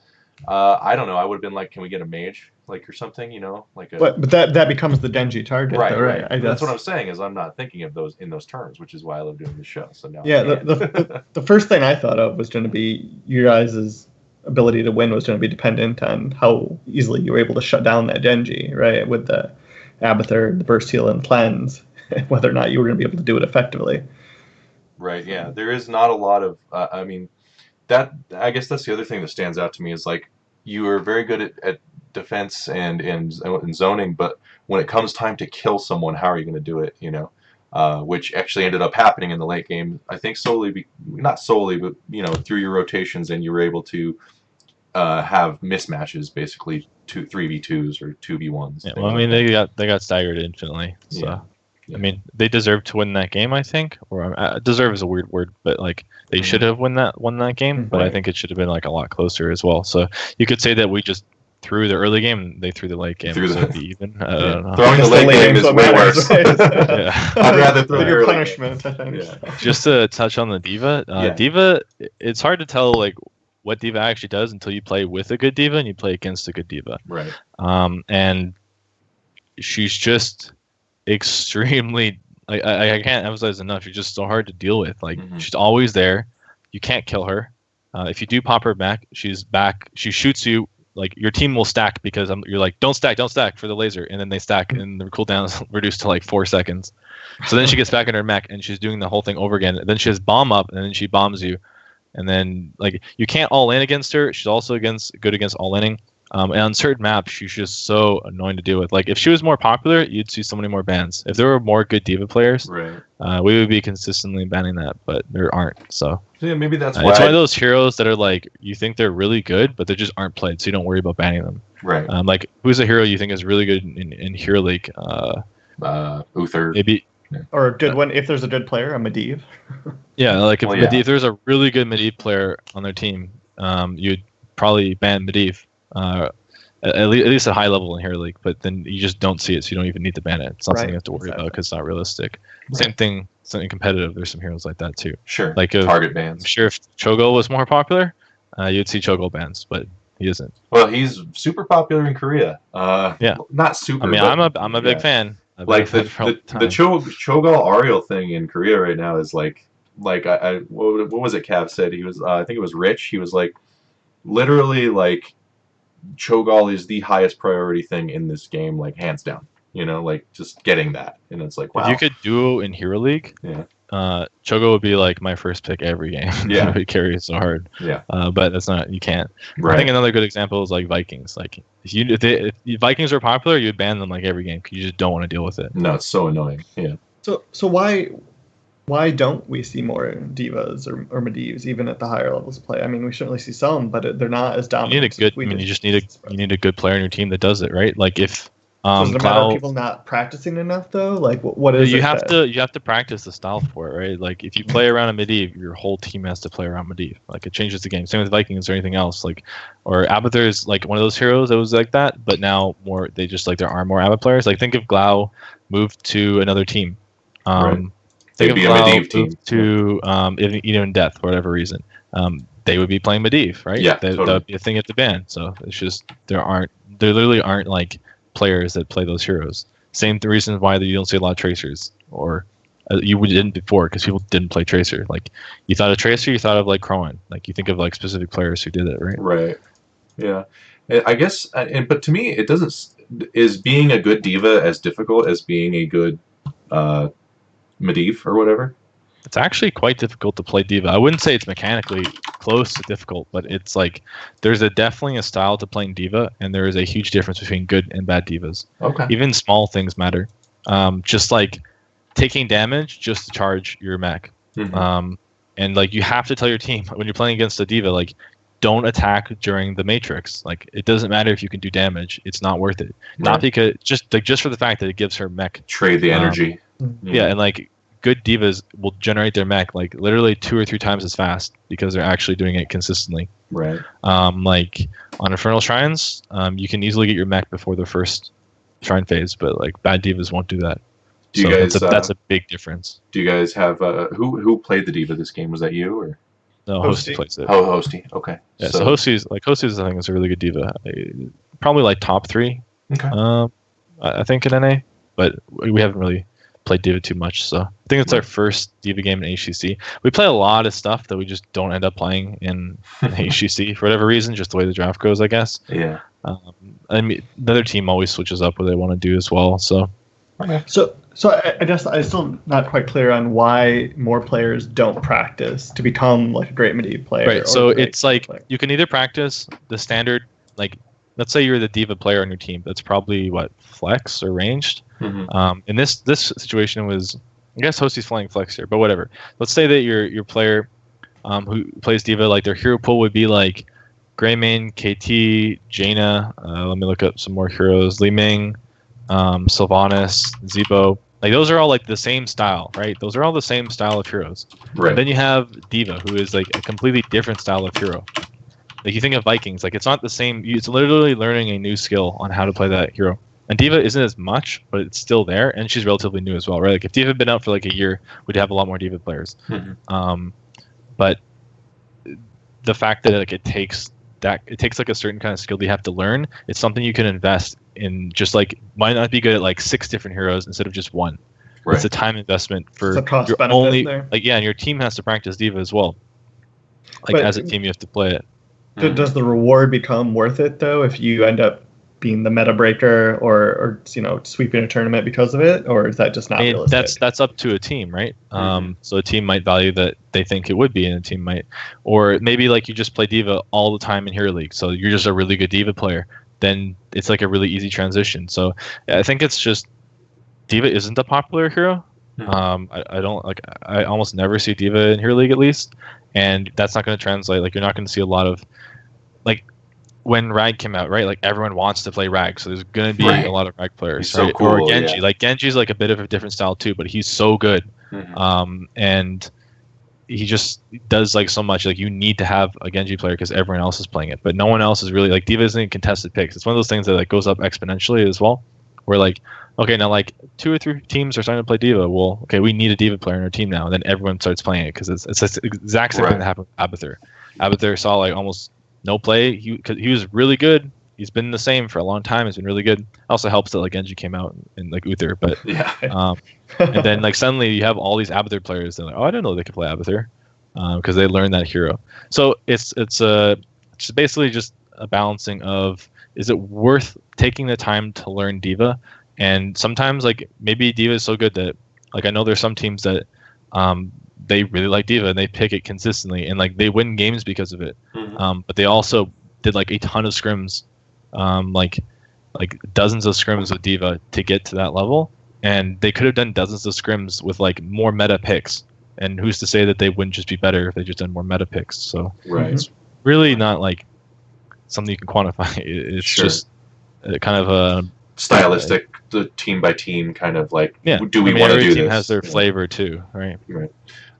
Speaker 1: I don't know. I would have been like, can we get a mage, like, or something, like a.
Speaker 3: But that becomes the Genji target,
Speaker 1: right,
Speaker 3: though,
Speaker 1: right.
Speaker 3: right?
Speaker 1: That's what I'm saying, is I'm not thinking of those in those terms, which is why I love doing this show. So now.
Speaker 3: Yeah, the first thing I thought of was going to be you guys' ability to win was going to be dependent on how easily you were able to shut down that Genji, right? With the Abathur, the burst heal, and cleanse, whether or not you were going to be able to do it effectively.
Speaker 1: Right. Yeah. There is not a lot of. I mean, I guess that's the other thing that stands out to me, is like you are very good at defense and zoning, but when it comes time to kill someone, how are you going to do it? Which actually ended up happening in the late game. I think not solely, but through your rotations, and you were able to have mismatches, basically 3v2s or 2v1s.
Speaker 2: Yeah, well, I mean, they got staggered infinitely. So,
Speaker 1: Yeah.
Speaker 2: I mean, they deserved to win that game, I think. Or deserve is a weird word, but like they should have won that game. But I think it should have been like a lot closer as well. So you could say that we just threw the early game, and they threw the late game. So it'd be even. I don't know.
Speaker 1: Throwing the late game is way worse.
Speaker 3: Right?
Speaker 2: Yeah.
Speaker 1: I'd rather throw the
Speaker 3: Bigger
Speaker 1: early
Speaker 3: punishment, I think.
Speaker 1: Yeah.
Speaker 2: Just to touch on the diva, diva, it's hard to tell like what diva actually does until you play with a good diva and you play against a good diva.
Speaker 1: Right.
Speaker 2: And she's just extremely like I can't emphasize enough. She's just so hard to deal with. Like she's always there. You can't kill her. If you do pop her back, she's back. She shoots you. Like your team will stack because you're like, don't stack for the laser, and then they stack, and the cooldown is reduced to like 4 seconds. So then she gets back in her mech, and she's doing the whole thing over again. Then she has bomb up, and then she bombs you, and then like you can't all in against her. She's also good against all inning. And on certain maps, she's just so annoying to deal with. Like if she was more popular, you'd see so many more bans. If there were more good diva players,
Speaker 1: right.
Speaker 2: We would be consistently banning that, but there aren't. So
Speaker 1: yeah, maybe that's why
Speaker 2: it's one of those heroes that are like you think they're really good, but they just aren't played, so you don't worry about banning them.
Speaker 1: Right.
Speaker 2: Like who's a hero you think is really good in Hero League?
Speaker 1: Uther.
Speaker 2: Maybe.
Speaker 3: Or a good one if there's a good player, a Medivh.
Speaker 2: Yeah, like if there's a really good Medivh player on their team, you'd probably ban Medivh. At least at high level in Hero League, but then you just don't see it, so you don't even need to ban it. It's not something you have to worry about because it's not realistic. Right. Same thing, something competitive. There's some heroes like that too.
Speaker 1: Sure.
Speaker 2: Like
Speaker 1: target bans.
Speaker 2: I'm sure if Cho'Gall was more popular, you'd see Cho'Gall bans, but he isn't.
Speaker 1: Well, he's super popular in Korea.
Speaker 2: Yeah.
Speaker 1: Not super.
Speaker 2: I mean, I'm a big fan.
Speaker 1: Like the Cho'Gall Ariel thing in Korea right now is like I what was it? Cav said he was. I think it was Rich. He was like literally like. Cho'Gall is the highest priority thing in this game, like hands down. You know, like just getting that, and it's like wow.
Speaker 2: If you could duo in Hero League, Cho'Gall would be like my first pick every game.
Speaker 1: Yeah,
Speaker 2: he carries so hard.
Speaker 1: Yeah,
Speaker 2: but that's not you can't.
Speaker 1: Right.
Speaker 2: I think another good example is like Vikings. Like if the Vikings were popular, you'd ban them like every game because you just don't want to deal with it.
Speaker 1: No, it's so annoying. Yeah.
Speaker 3: So why don't we see more divas or Medivhs even at the higher levels of play? I mean, we certainly see some, but they're not as dominant.
Speaker 2: You need a good. I mean, you need a good player on your team that does it, right? Like if
Speaker 3: so is it a matter of people not practicing enough though? Like what is
Speaker 2: you have to practice the style for it, right? Like if you play around a Medivh, your whole team has to play around Medivh. Like it changes the game. Same with Vikings or anything else. Like or Abathur is like one of those heroes that was like that, but now more they just like there are more Abathur players. Like think if Glau moved to another team.
Speaker 1: Right.
Speaker 2: Think
Speaker 1: They'd be
Speaker 2: of
Speaker 1: a
Speaker 2: Glau
Speaker 1: Medivh team
Speaker 2: to in Death for whatever reason. They would be playing Medivh, right?
Speaker 1: Yeah,
Speaker 2: That would be a thing at the ban. So it's just there literally aren't like players that play those heroes. Same the reason why you don't see a lot of tracers, or you didn't before because people didn't play tracer. Like you thought of tracer, you thought of like Crowan. Like you think of like specific players who did it, right?
Speaker 1: Right. Yeah. I guess, but to me, it doesn't. Is being a good diva as difficult as being a good Medivh or whatever?
Speaker 2: It's actually quite difficult to play diva. I wouldn't say it's mechanically close to difficult, but it's like there's definitely a style to playing diva, and there is a huge difference between good and bad divas.
Speaker 1: Okay.
Speaker 2: Even small things matter. Just like taking damage just to charge your mech.
Speaker 1: Mm-hmm.
Speaker 2: And like you have to tell your team when you're playing against a diva, like don't attack during the matrix. Like it doesn't matter if you can do damage; it's not worth it. Right. Not because just for the fact that it gives her mech
Speaker 1: trade the energy.
Speaker 2: Yeah, and like good divas will generate their mech like literally 2 or 3 times as fast because they're actually doing it consistently.
Speaker 1: Right.
Speaker 2: Like on Infernal Shrines, you can easily get your mech before the first shrine phase, but like bad divas won't do that.
Speaker 1: Do you guys?
Speaker 2: That's a big difference.
Speaker 1: Do you guys have who played the diva this game? Was that you or?
Speaker 2: No, Hosty plays it.
Speaker 1: Oh, Hosty. Okay.
Speaker 2: Yeah, so Hosty's I think is a really good diva. Probably like top 3.
Speaker 1: Okay.
Speaker 2: I think in NA, but we haven't really played diva too much, so I think it's our first diva game in HCC. We play a lot of stuff that we just don't end up playing in HCC for whatever reason, just the way the draft goes, I guess.
Speaker 1: Yeah.
Speaker 2: I mean, the other team always switches up what they want to do as well. So.
Speaker 3: Okay. So I guess I'm still not quite clear on why more players don't practice to become like a great Medivh player.
Speaker 2: Right. So it's like you can either practice the standard, like let's say you're the diva player on your team. That's probably what flex or ranged.
Speaker 1: Mm-hmm.
Speaker 2: In this situation was, I guess Hosty's flying flex here, but whatever. Let's say that your player who plays diva, like their hero pool would be like Greymane, KT, Jaina. Let me look up some more heroes. Li Ming, Sylvanas, Zebo. Like those are all like the same style, right? Those are all the same style of heroes.
Speaker 1: Right.
Speaker 2: And then you have D.Va, who is like a completely different style of hero. Like you think of Vikings, like it's not the same. It's literally learning a new skill on how to play that hero. And D.Va isn't as much, but it's still there, and she's relatively new as well, right? Like if D.Va had been out for like a year, we'd have a lot more D.Va players. But the fact that like it takes like a certain kind of skill that you have to learn. It's something you can invest in. Just like might not be good at like 6 different heroes instead of just one. Right. It's a time investment for your only there. Like and your team has to practice D.Va as well. Like as a team, you have to play it.
Speaker 3: Does the reward become worth it though if you end up being the meta breaker or sweeping a tournament because of it, or is that just not realistic?
Speaker 2: That's up to a team, right? So a team might value that they think it would be, and a team might, or maybe like you just play D.Va all the time in Hero League, so you're just a really good D.Va player. Then it's like a really easy transition. So I think it's just D.Va isn't a popular hero. I don't like. I almost never see D.Va in Hero League at least, and that's not going to translate. Like you're not going to see a lot of like. When Rag came out, right? Like everyone wants to play Rag, so there's gonna be a lot of Rag players.
Speaker 1: He's right? So cool,
Speaker 2: or Genji. Like Genji's like a bit of a different style too, but he's so good. And he just does like so much. Like you need to have a Genji player because everyone else is playing it, but no one else is really like D.Va isn't in contested picks. It's one of those things that like goes up exponentially as well. Where like, okay, now like 2 or 3 teams are starting to play D.Va. Well, okay, we need a D.Va player in our team now. And then everyone starts playing it because it's the exact same thing that happened with Abathur. Abathur saw like almost no play. He was really good. He's been the same for a long time. He's been really good. Also helps that like Genji came out in like Uther, but and then like suddenly you have all these Abathur players. They're like, oh, I didn't know they could play Abathur because they learned that hero. So it's basically just a balancing of, is it worth taking the time to learn D.Va? And sometimes like maybe D.Va is so good that like I know there's some teams that they really like D.Va and they pick it consistently and like they win games because of it. But they also did like a ton of scrims, like dozens of scrims with D.Va to get to that level. And they could have done dozens of scrims with like more meta picks. And who's to say that they wouldn't just be better if they just done more meta picks? So it's really not like something you can quantify. It's just kind of a
Speaker 1: stylistic, the team by team kind of like, do we want to do this? Every
Speaker 2: team has their flavor too, right?
Speaker 1: Right.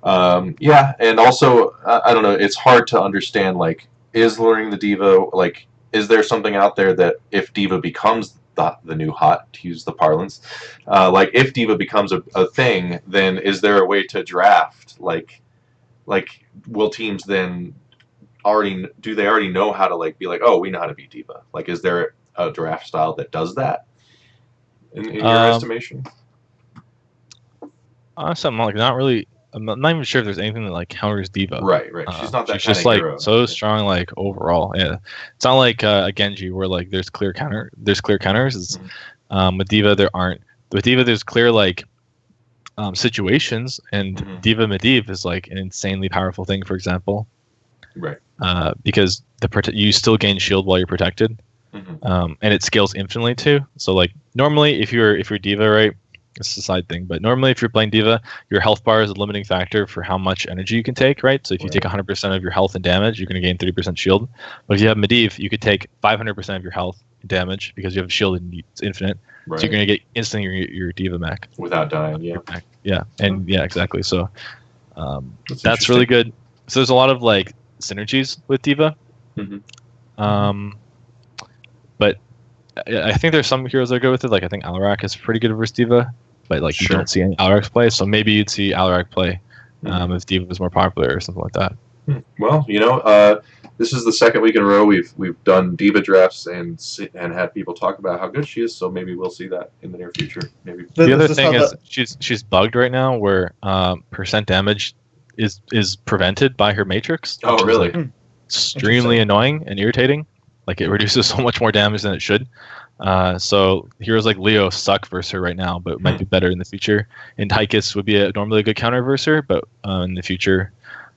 Speaker 1: And also, I don't know, it's hard to understand, like, is learning the D.Va, like, is there something out there that if D.Va becomes the new hot, to use the parlance, like, if D.Va becomes a thing, then is there a way to draft? Like, will teams then do they already know how to, like, be like, oh, we know how to beat D.Va? Like, is there a draft style that does that, in your estimation?
Speaker 2: Honestly, I'm like, not really. I'm not even sure if there's anything that like counters D.Va.
Speaker 1: Right. She's not that.
Speaker 2: She's just like hero. So strong, like overall. Yeah, it's not like a Genji where like there's clear counters. It's, with D.Va there aren't. With D.Va there's clear like situations, and D.Va Medivh is like an insanely powerful thing. For example,
Speaker 1: right?
Speaker 2: Because you still gain shield while you're protected, and it scales infinitely too. So like normally if you're D.Va, right? It's a side thing, but normally if you're playing D.Va, your health bar is a limiting factor for how much energy you can take, right? So if you take 100% of your health and damage, you're going to gain 30% shield. But if you have Medivh, you could take 500% of your health and damage because you have shield and it's infinite. Right. So you're going to get instantly your D.Va mech.
Speaker 1: Without dying,
Speaker 2: exactly. So that's really good. So there's a lot of like synergies with D.Va. But I think there's some heroes that go with it. Like I think Alarak is pretty good versus D.Va. But like you don't see any Alarak play, so maybe you'd see Alarak play if D.Va was more popular or something like that.
Speaker 1: Well, this is the second week in a row we've done D.Va drafts and had people talk about how good she is. So maybe we'll see that in the near future. Maybe
Speaker 2: the other thing is she's bugged right now, where percent damage is prevented by her matrix.
Speaker 1: Oh, really?
Speaker 2: Like extremely annoying and irritating. Like it reduces so much more damage than it should. So heroes like Leo suck versus her right now, but might be better in the future. And Tychus would be normally a good counter versus her, but in the future,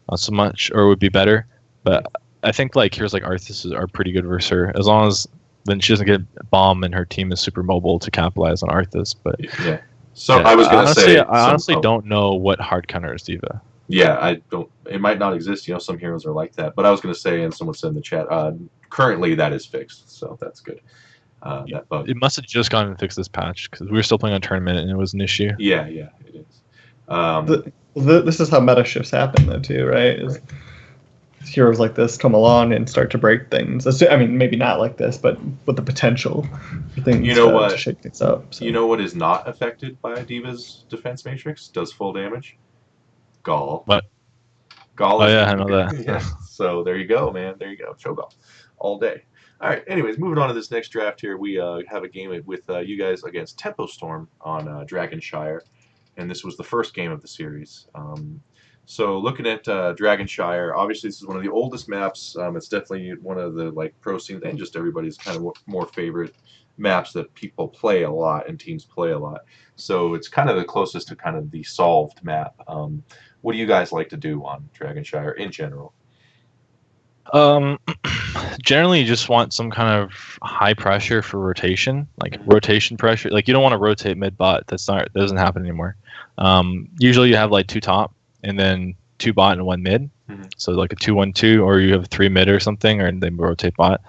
Speaker 2: not so much, or would be better. But I think like heroes like Arthas are pretty good versus her, as long as then she doesn't get bomb and her team is super mobile to capitalize on Arthas. But
Speaker 1: so I was gonna say,
Speaker 2: I honestly don't know what hard counters D.Va.
Speaker 1: Yeah, I it might not exist. Some heroes are like that. But I was going to say, and someone said in the chat, currently that is fixed, so that's good. That bug.
Speaker 2: It must have just gone and fixed this patch because we were still playing on tournament and it was an issue.
Speaker 1: Yeah, it is.
Speaker 3: This is how meta shifts happen, though, too, right? Heroes like this come along and start to break things. I mean, maybe not like this, but with the potential for things to shake things up. So.
Speaker 1: You know what is not affected by D.Va's defense matrix? Does full damage? Gall.
Speaker 2: What?
Speaker 1: Gall.
Speaker 2: Oh, yeah, I know that.
Speaker 1: Yeah. So there you go, man. There you go. Show Gall all day. All right. Anyways, moving on to this next draft here, we have a game with you guys against Tempo Storm on Dragonshire, and this was the first game of the series. So looking at Dragonshire, obviously this is one of the oldest maps. It's definitely one of the pro scenes and just everybody's kind of more favorite maps that people play a lot and teams play a lot. So it's kind of the closest to kind of the solved map. What do you guys like to do on Dragonshire in general?
Speaker 2: Generally, you just want some kind of high pressure for rotation, like rotation pressure. Like you don't want to rotate mid bot. That doesn't happen anymore. Usually you have like 2 top and then 2 bot and 1 mid. So like a 2-1-2, or you have 3 mid or something, or they rotate bot.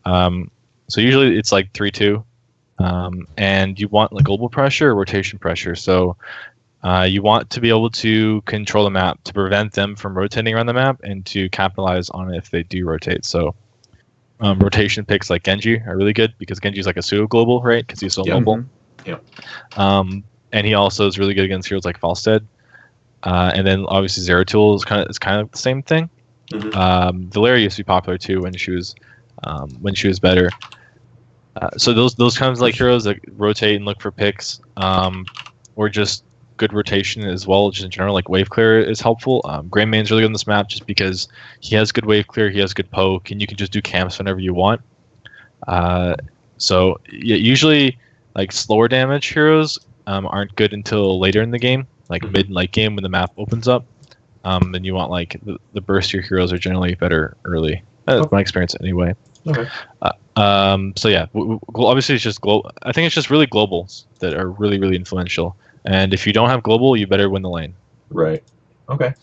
Speaker 2: So usually it's like 3-2, and you want like global pressure or rotation pressure. So you want to be able to control the map to prevent them from rotating around the map and to capitalize on it if they do rotate. So rotation picks like Genji are really good because Genji's like a pseudo global, right? Because he's so mobile.
Speaker 1: Yep.
Speaker 2: And he also is really good against heroes like Falstead. And then obviously Zeratul is kind of the same thing. Valeria used to be popular too when she was better. So those kinds of like heroes that rotate and look for picks, or just good rotation as well. Just in general, like wave clear is helpful. Greymaine's really good on this map just because he has good wave clear, he has good poke, and you can just do camps whenever you want. So usually like slower damage heroes aren't good until later in the game. Like mid and late game when the map opens up, then you want like the burstier heroes are generally better early. That's my experience anyway.
Speaker 1: Okay.
Speaker 2: So yeah, obviously it's just global. I think it's just really globals that are really really influential. And if you don't have global, you better win the lane.
Speaker 1: Right. Okay.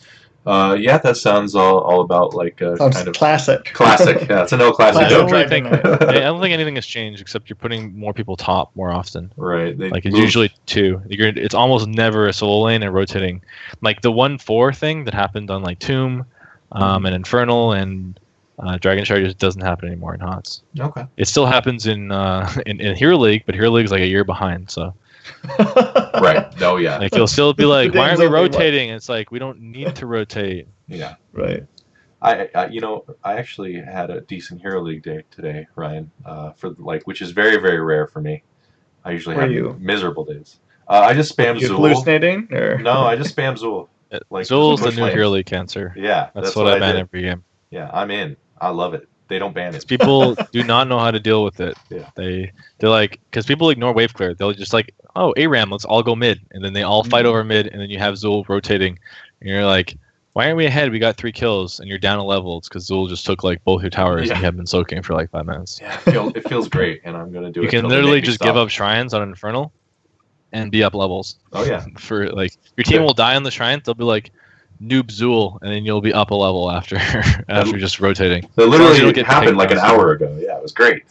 Speaker 1: Yeah, that sounds all about like kind of
Speaker 3: classic.
Speaker 1: Classic. Yeah, it's a no classic.
Speaker 2: I don't think anything has changed except you're putting more people top more often.
Speaker 1: Right.
Speaker 2: Like it's usually 2. It's almost never a solo lane and rotating. Like the 1-4 thing that happened on like Tomb, and Infernal and Dragonshire just doesn't happen anymore in HOTS.
Speaker 1: Okay.
Speaker 2: It still happens in Hero League, but Hero League's like a year behind. So.
Speaker 1: Right. Oh yeah.
Speaker 2: Like you'll still be like, why aren't we rotating? It's like we don't need to rotate.
Speaker 1: Yeah.
Speaker 3: Right.
Speaker 1: I actually had a decent Hero League day today, Ryan. Which is very very rare for me. I usually have miserable days. I just spam Zool.
Speaker 3: Hallucinating or
Speaker 1: no? I just spam Zool.
Speaker 2: Like Zool's the new Hero League cancer.
Speaker 1: Yeah,
Speaker 2: that's what I ban every game.
Speaker 1: Yeah, I'm in. I love it. They don't ban it.
Speaker 2: People do not know how to deal with it.
Speaker 1: Yeah.
Speaker 2: They're like, because people ignore wave clear. They'll just like, oh, ARAM, let's all go mid, and then they all fight over mid, and then you have Zool rotating, and you're like, why aren't we ahead? We got 3 kills, and you're down a level. It's because Zool just took like both your towers, and you have been soaking for like 5 minutes.
Speaker 1: Yeah, it feels great, and I'm gonna do it.
Speaker 2: You can literally just give up shrines on Infernal, and be up levels.
Speaker 1: Oh yeah.
Speaker 2: For like your team will die on the shrines. They'll be like, noob Zool, and then you'll be up a level after just rotating.
Speaker 1: That literally happened like an hour ago. Yeah, it was great.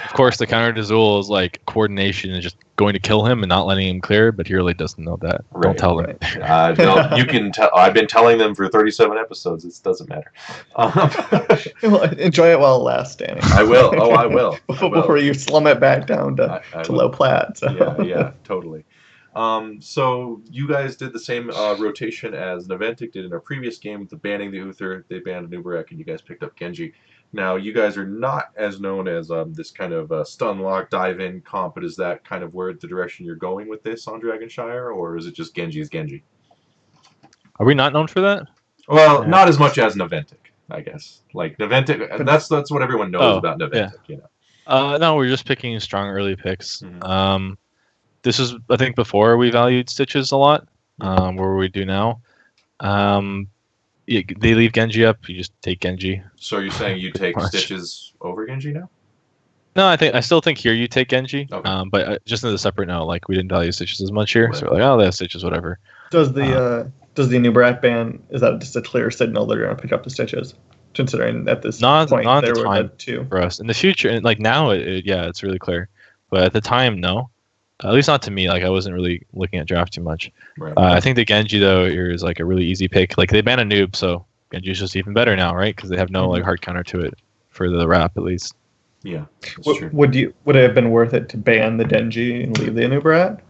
Speaker 2: Of course, the counter to Zool is like coordination and just going to kill him and not letting him clear, but he really doesn't know that. Right, don't tell him.
Speaker 1: You can tell. I've been telling them for 37 episodes. It doesn't matter.
Speaker 3: Enjoy it while it lasts, Danny.
Speaker 1: I will. Oh, I will.
Speaker 3: Before you slum it back down to low plat. So.
Speaker 1: Yeah, totally. So you guys did the same rotation as Naventic did in our previous game with the banning the Uther. They banned Nubarek, and you guys picked up Genji. Now, you guys are not as known as this kind of stun lock, dive in comp, but is that kind of where the direction you're going with this on Dragonshire, or is it just Genji is Genji?
Speaker 2: Are we not known for that?
Speaker 1: Well, not as much as Naventic, I guess. Like Naventic, that's what everyone knows about Naventic. Yeah.
Speaker 2: No, we're just picking strong early picks. This is, I think, before we valued Stitches a lot. Where we do now. They leave Genji up. You just take Genji.
Speaker 1: So you're saying you take Stitches over Genji now?
Speaker 2: No, I still think here you take Genji.
Speaker 1: Okay.
Speaker 2: But just as a separate note, like we didn't value Stitches as much here, so we're like, oh, that's Stitches, whatever.
Speaker 3: Does the does the Nubarak ban, is that just a clear signal they're going to pick up the Stitches? Considering at this point
Speaker 2: not
Speaker 3: there
Speaker 2: the
Speaker 3: were
Speaker 2: time
Speaker 3: the two.
Speaker 2: for us. In the future, and like now, yeah, it's really clear. But at the time, no. At least not to me. Like I wasn't really looking at draft too much.
Speaker 1: Right.
Speaker 2: I think the Genji though here is like a really easy pick. Like they ban a noob, so Genji's just even better now, right? Because they have no like hard counter to it for the wrap at least.
Speaker 1: Yeah, that's true.
Speaker 3: Would it have been worth it to ban the Genji and leave the Anubarat?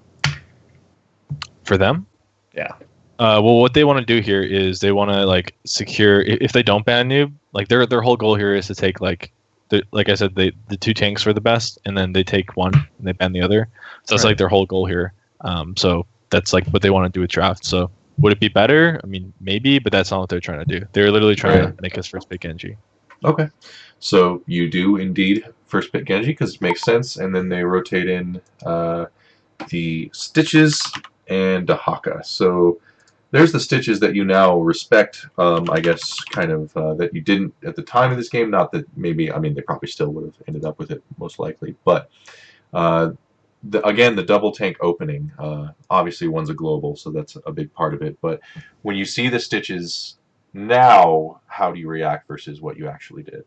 Speaker 2: For them?
Speaker 3: Yeah.
Speaker 2: Well, what they want to do here is they want to like secure. If they don't ban noob, like their whole goal here is to take like like I said, the two tanks are the best, and then they take one and they ban the other. So that's like their whole goal here. So that's like what they want to do with draft. So would it be better? I mean, maybe, but that's not what they're trying to do. They're literally trying to make us first pick Genji.
Speaker 1: Okay, so you do indeed first pick Genji because it makes sense, and then they rotate in the Stitches and Dahaka. So there's the Stitches that you now respect, I guess, kind of, that you didn't at the time of this game. Not that maybe, I mean, they probably still would have ended up with it, most likely. But, again, the double tank opening, obviously one's a global, so that's a big part of it. But when you see the Stitches now, how do you react versus what you actually did?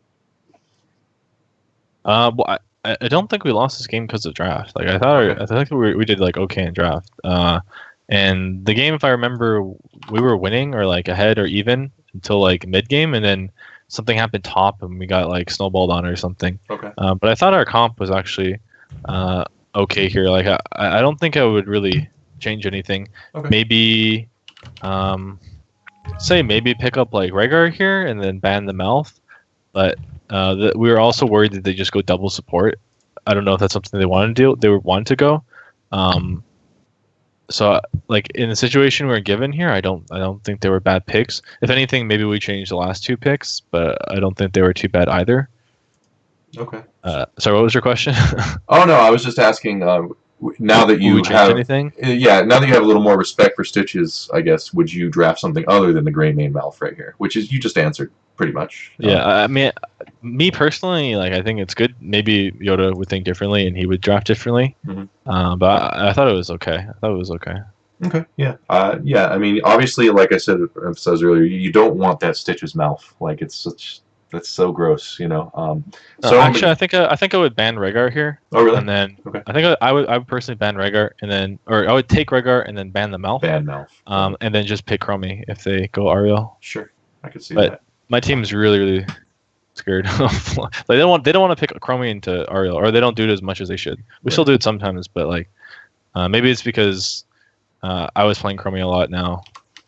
Speaker 2: Well, I don't think we lost this game because of draft. Like I think we did like okay in draft. And the game, if I remember, we were winning or like ahead or even until like mid game, and then something happened top, and we got like snowballed on or something.
Speaker 1: Okay.
Speaker 2: But I thought our comp was actually okay here. Like I don't think I would really change anything.
Speaker 1: Okay.
Speaker 2: Maybe maybe pick up like Rhaegar here and then ban the mouth, but we were also worried that they just go double support. I don't know if that's something they want to do. They would want to go. So like in the situation we're given here, I don't think they were bad picks. If anything, maybe we changed the last two picks, but I don't think they were too bad either.
Speaker 1: Okay.
Speaker 2: Sorry, what was your question?
Speaker 1: Oh no, I was just asking. Now that you have
Speaker 2: anything?
Speaker 1: Yeah, now that you have a little more respect for Stitches, I guess, would you draft something other than the Grey Mane Malf right here? Which is, you just answered pretty much.
Speaker 2: Yeah, I mean, me personally, like I think it's good. Maybe Yoda would think differently and he would draft differently. But I thought it was okay.
Speaker 1: Okay. Yeah. Yeah. I mean, obviously, like I said, emphasized earlier, you don't want that Stitches Malf. Like that's so gross, you know. So
Speaker 2: actually, I think I would ban Rhaegar here.
Speaker 1: Oh really?
Speaker 2: And then I think I would personally ban Rhaegar and then, or I would take Rhaegar and then ban the Malf.
Speaker 1: Ban Malf.
Speaker 2: And then just pick Chromie if they go Ariel.
Speaker 1: Sure, I could see that.
Speaker 2: My team is really scared of like they don't want to pick Chromie into Ariel, or they don't do it as much as they should. We still do it sometimes, but like maybe it's because I was playing Chromie a lot now,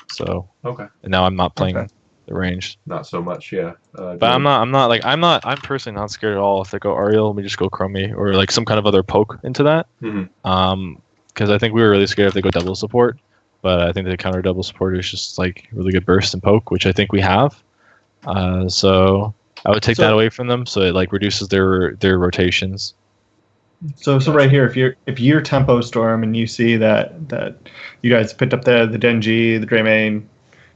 Speaker 2: so and now I'm not playing the range.
Speaker 1: Not so much, yeah.
Speaker 2: But I'm personally not scared at all if they go Ariel. We just go Chromie or like some kind of other poke into that. Because I think we were really scared if they go double support, but I think the counter double support is just like really good burst and poke, which I think we have. So I would take that away from them, so it like reduces their rotations.
Speaker 3: So right here, if you're Tempo Storm and you see that you guys picked up the Genji, the Grey Mane,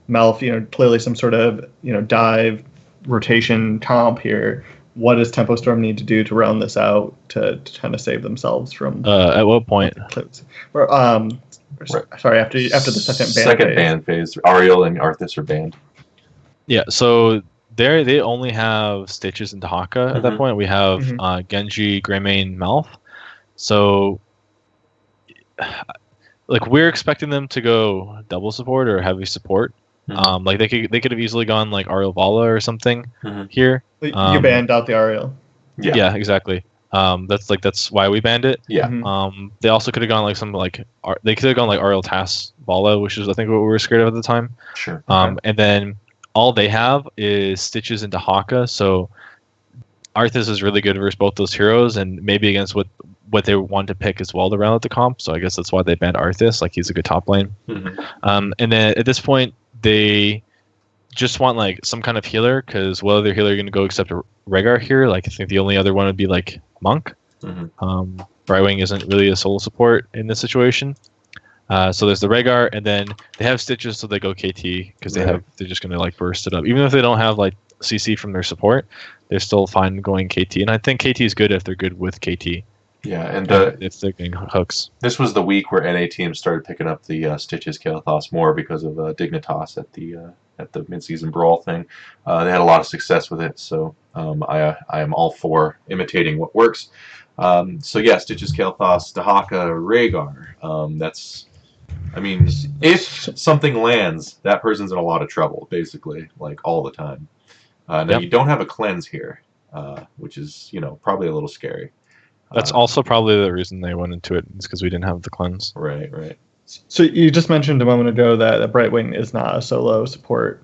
Speaker 3: Malf, clearly some sort of dive rotation comp here. What does Tempo Storm need to do to round this out to kind of save themselves from?
Speaker 2: At what point?
Speaker 3: Sorry, after the second
Speaker 1: ban phase, Ariel and Arthas are banned.
Speaker 2: Yeah, so they only have Stitches and Dahaka at that point. We have Genji, Grey Mane, Malf. So, like, we're expecting them to go double support or heavy support. Like they could have easily gone like Ariel Vala or something here.
Speaker 3: You banned out the Ariel.
Speaker 2: Yeah, exactly. That's why we banned it.
Speaker 1: Yeah.
Speaker 2: They also could have gone like they could have gone like Ariel Tass Vala, which is I think what we were scared of at the time.
Speaker 1: Sure.
Speaker 2: And then all they have is Stitches and Dahaka, so Arthas is really good versus both those heroes, and maybe against what they want to pick as well to round out the comp. So I guess that's why they banned Arthas. Like he's a good top lane. And then at this point, they just want like some kind of healer, because what other healer are going to go except Rhaegar here? Like I think the only other one would be like Monk. Brightwing isn't really a solo support in this situation. So there's the Rhaegar, and then they have Stitches, so they go KT because they're just going to like burst it up. Even if they don't have like CC from their support, they're still fine going KT. And I think KT is good if they're good with KT.
Speaker 1: Yeah, and
Speaker 2: if they're getting hooks.
Speaker 1: this was the week where NA teams started picking up the Stitches Kael'thas more because of Dignitas at the midseason brawl thing. They had a lot of success with it, so I am all for imitating what works. So yeah, Stitches Kael'thas, Dahaka, Rhaegar. I mean, if something lands, that person's in a lot of trouble, basically, like all the time. Now you don't have a cleanse here, which is probably a little scary.
Speaker 2: That's also probably the reason they went into it, is because we didn't have the cleanse.
Speaker 1: Right.
Speaker 3: So you just mentioned a moment ago that Brightwing is not a solo support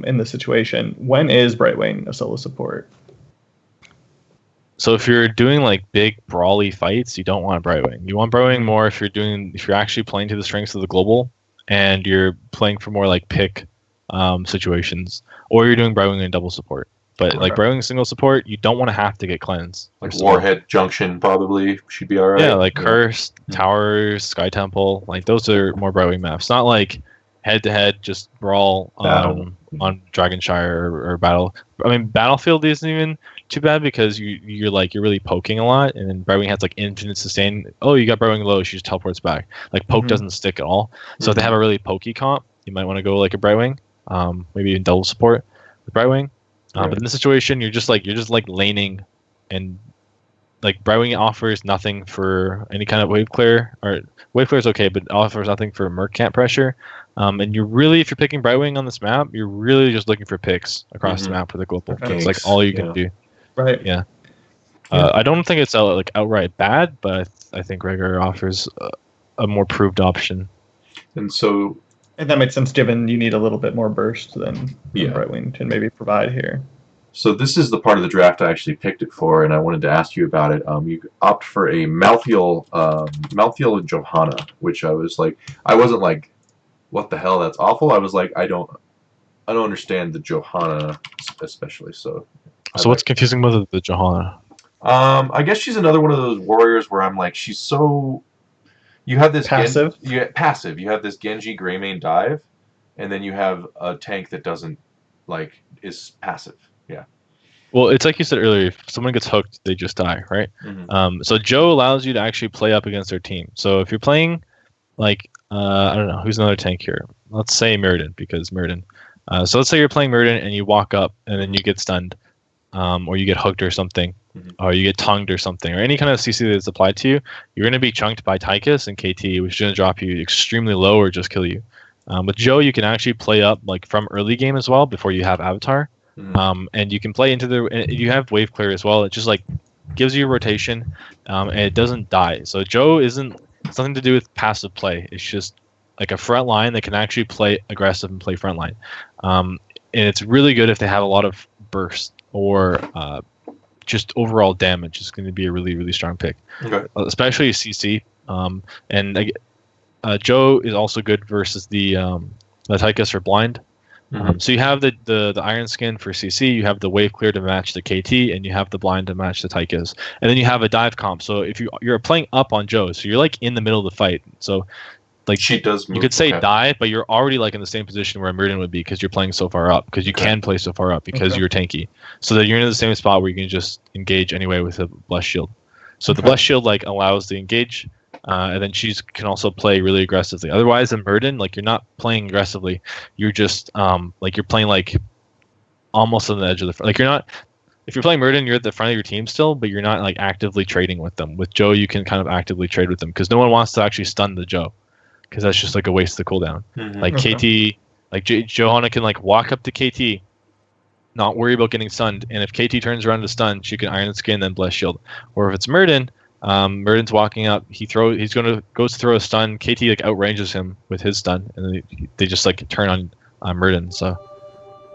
Speaker 3: in this situation. When is Brightwing a solo support?
Speaker 2: So if you're doing like big brawly fights, you don't want Brightwing. You want Brightwing more if you're actually playing to the strengths of the global, and you're playing for more like pick situations, or you're doing Brightwing in double support. But like Brightwing single support, you don't want to have to get cleanse.
Speaker 1: Like Warhead Junction probably should be alright.
Speaker 2: Yeah, like Curse, Towers, Sky Temple, like those are more Brightwing maps. Not like head to head, just brawl on Dragonshire or Battle. I mean, Battlefield isn't even too bad because you're really poking a lot, and then Brightwing has like infinite sustain. Oh, you got Brightwing low, she just teleports back. Like poke doesn't stick at all. So if they have a really pokey comp, you might want to go like a Brightwing, maybe even double support with Brightwing. But in this situation, you're just laning, and like Brightwing offers nothing for any kind of wave clear, or wave clear is okay, but offers nothing for Merc camp pressure. And you're really, if you're picking Brightwing on this map, you're really just looking for picks across the map with a global. It's like all you can do.
Speaker 3: Right.
Speaker 2: Yeah. I don't think it's outright bad, but I think Rhaegar offers a more proved option.
Speaker 3: And that makes sense given you need a little bit more burst than Brightwing can maybe provide here.
Speaker 1: So this is the part of the draft I actually picked it for, and I wanted to ask you about it. You opt for a Malthael and Johanna, which I wasn't like, what the hell, that's awful. I was like, I don't understand the Johanna especially. So
Speaker 2: what's confusing with the Johanna?
Speaker 1: I guess she's another one of those warriors where I'm like, she's so. You have this
Speaker 3: passive.
Speaker 1: Passive. You have this Genji Greymane dive, and then you have a tank that doesn't is passive. Yeah.
Speaker 2: Well, it's like you said earlier. If someone gets hooked, they just die, right? So Joe allows you to actually play up against their team. So if you're playing, I don't know, who's another tank here? Let's say Mirrodin, because Mirrodin. So let's say you're playing Mirrodin and you walk up and then you get stunned, or you get hooked or something, or you get tongued or something, or any kind of CC that's applied to you. You're going to be chunked by Tychus and KT, which is going to drop you extremely low or just kill you. With Joe, you can actually play up from early game as well before you have Avatar. And you can play into you have wave clear as well. It just gives you a rotation, and it doesn't die. So Joe isn't something to do with passive play. It's just like a front line that can actually play aggressive and play front line. And it's really good if they have a lot of burst or just overall damage. It's going to be a really, really strong pick, especially CC. And Joe is also good versus the Tychus for blind. So you have the Iron Skin for CC, you have the Wave Clear to match the KT, and you have the Blind to match the Tychus. And then you have a dive comp. So if you're playing up on Joe, so you're in the middle of the fight. So
Speaker 1: she does move.
Speaker 2: You could say dive, but you're already in the same position where Mirrodin would be because you're playing so far up, because you can play so far up because you're tanky. So that you're in the same spot where you can just engage anyway with a Blessed Shield. So the Blessed Shield allows the engage. And then she can also play really aggressively. Otherwise, in Mirrodin, you're not playing aggressively. You're just you're playing almost on the edge of the front. You're not. If you're playing Mirrodin, you're at the front of your team still, but you're not actively trading with them. With Joe, you can kind of actively trade with them because no one wants to actually stun the Joe, because that's just a waste of the cooldown. KT, Johanna can walk up to KT, not worry about getting stunned, and if KT turns around to stun, she can Iron Skin then Blessed Shield. Or if it's Mirrodin. Mirrodin's walking up. Goes to throw a stun. KT outranges him with his stun, and they just turn on Mirrodin. So,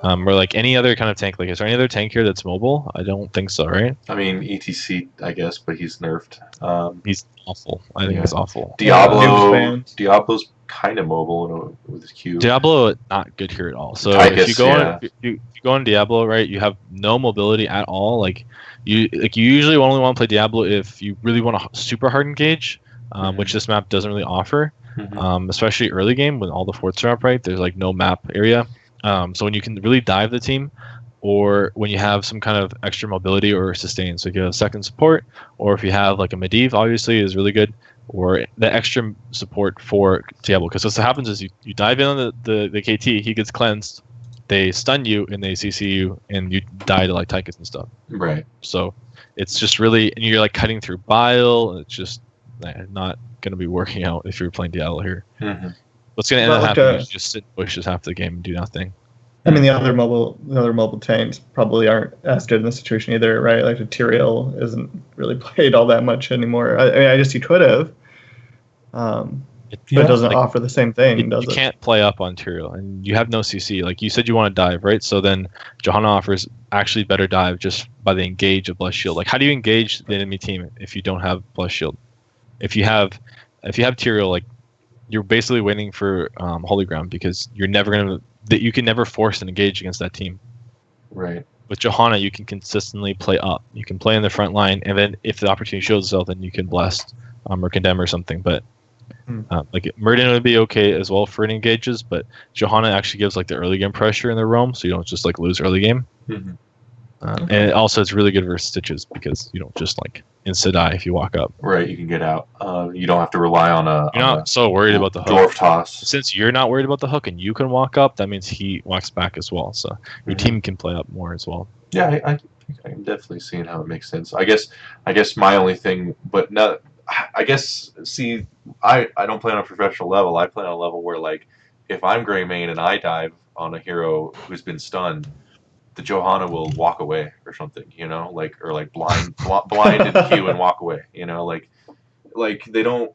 Speaker 2: or any other kind of tank. Is there any other tank here that's mobile? I don't think so, right?
Speaker 1: I mean, ETC, I guess, but he's nerfed.
Speaker 2: He's awful. I think he's awful.
Speaker 1: Diablo's kind of mobile with his Q.
Speaker 2: Diablo not good here at all. So
Speaker 1: Tychus,
Speaker 2: if you go on Diablo, right, you have no mobility at all. You usually only want to play Diablo if you really want a super hard engage, which this map doesn't really offer, especially early game when all the forts are up, right? There's no map area. So when you can really dive the team, or when you have some kind of extra mobility or sustain. So if you have second support, or if you have like a Medivh, obviously is really good, or the extra support for Diablo. Because what happens is you dive in on the KT, he gets cleansed, they stun you and they CC you, and you die to like Tychus and stuff.
Speaker 1: Right.
Speaker 2: So it's just really, and you're like cutting through bile, and it's just not going to be working out if you're playing Diablo here.
Speaker 1: Mm-hmm.
Speaker 2: What's going to end up happening is you just sit in bushes half the game and do nothing.
Speaker 3: I mean, the other mobile tanks probably aren't as good in this situation either, right? Like the Tyrael isn't really played all that much anymore. I mean, I guess you could have, but it doesn't offer the same thing, does it?
Speaker 2: You can't play up on Tyrael, and you have no CC. Like you said, you want to dive, right? So then Johanna offers actually better dive just by the engage of Blessed Shield. Like, how do you engage the enemy team if you don't have Blessed Shield? If you have Tyrael, like you're basically waiting for Holy Ground, because you're never gonna. That you can never force an engage against that team.
Speaker 1: Right. With
Speaker 2: Johanna, you can consistently play up. You can play in the front line, and then if the opportunity shows itself, then you can blast or condemn or something. But like Murden would be okay as well for engages, but Johanna actually gives like the early game pressure in the roam, so you don't just like lose early game.
Speaker 1: Mm-hmm.
Speaker 2: And also it's really good versus Stitches, because you don't just like insta die if you walk up.
Speaker 1: Right, you can get out. You don't have to rely on a.
Speaker 2: You're not so worried about the hook.
Speaker 1: Dwarf toss.
Speaker 2: Since you're not worried about the hook and you can walk up, that means he walks back as well. So your team can play up more as well.
Speaker 1: Yeah, I'm definitely seeing how it makes sense. I guess my only thing, but not. I guess I don't play on a professional level. I play on a level where like if I'm gray main and I dive on a hero who's been stunned, the Johanna will walk away or something, or blind in Q and walk away, like they don't,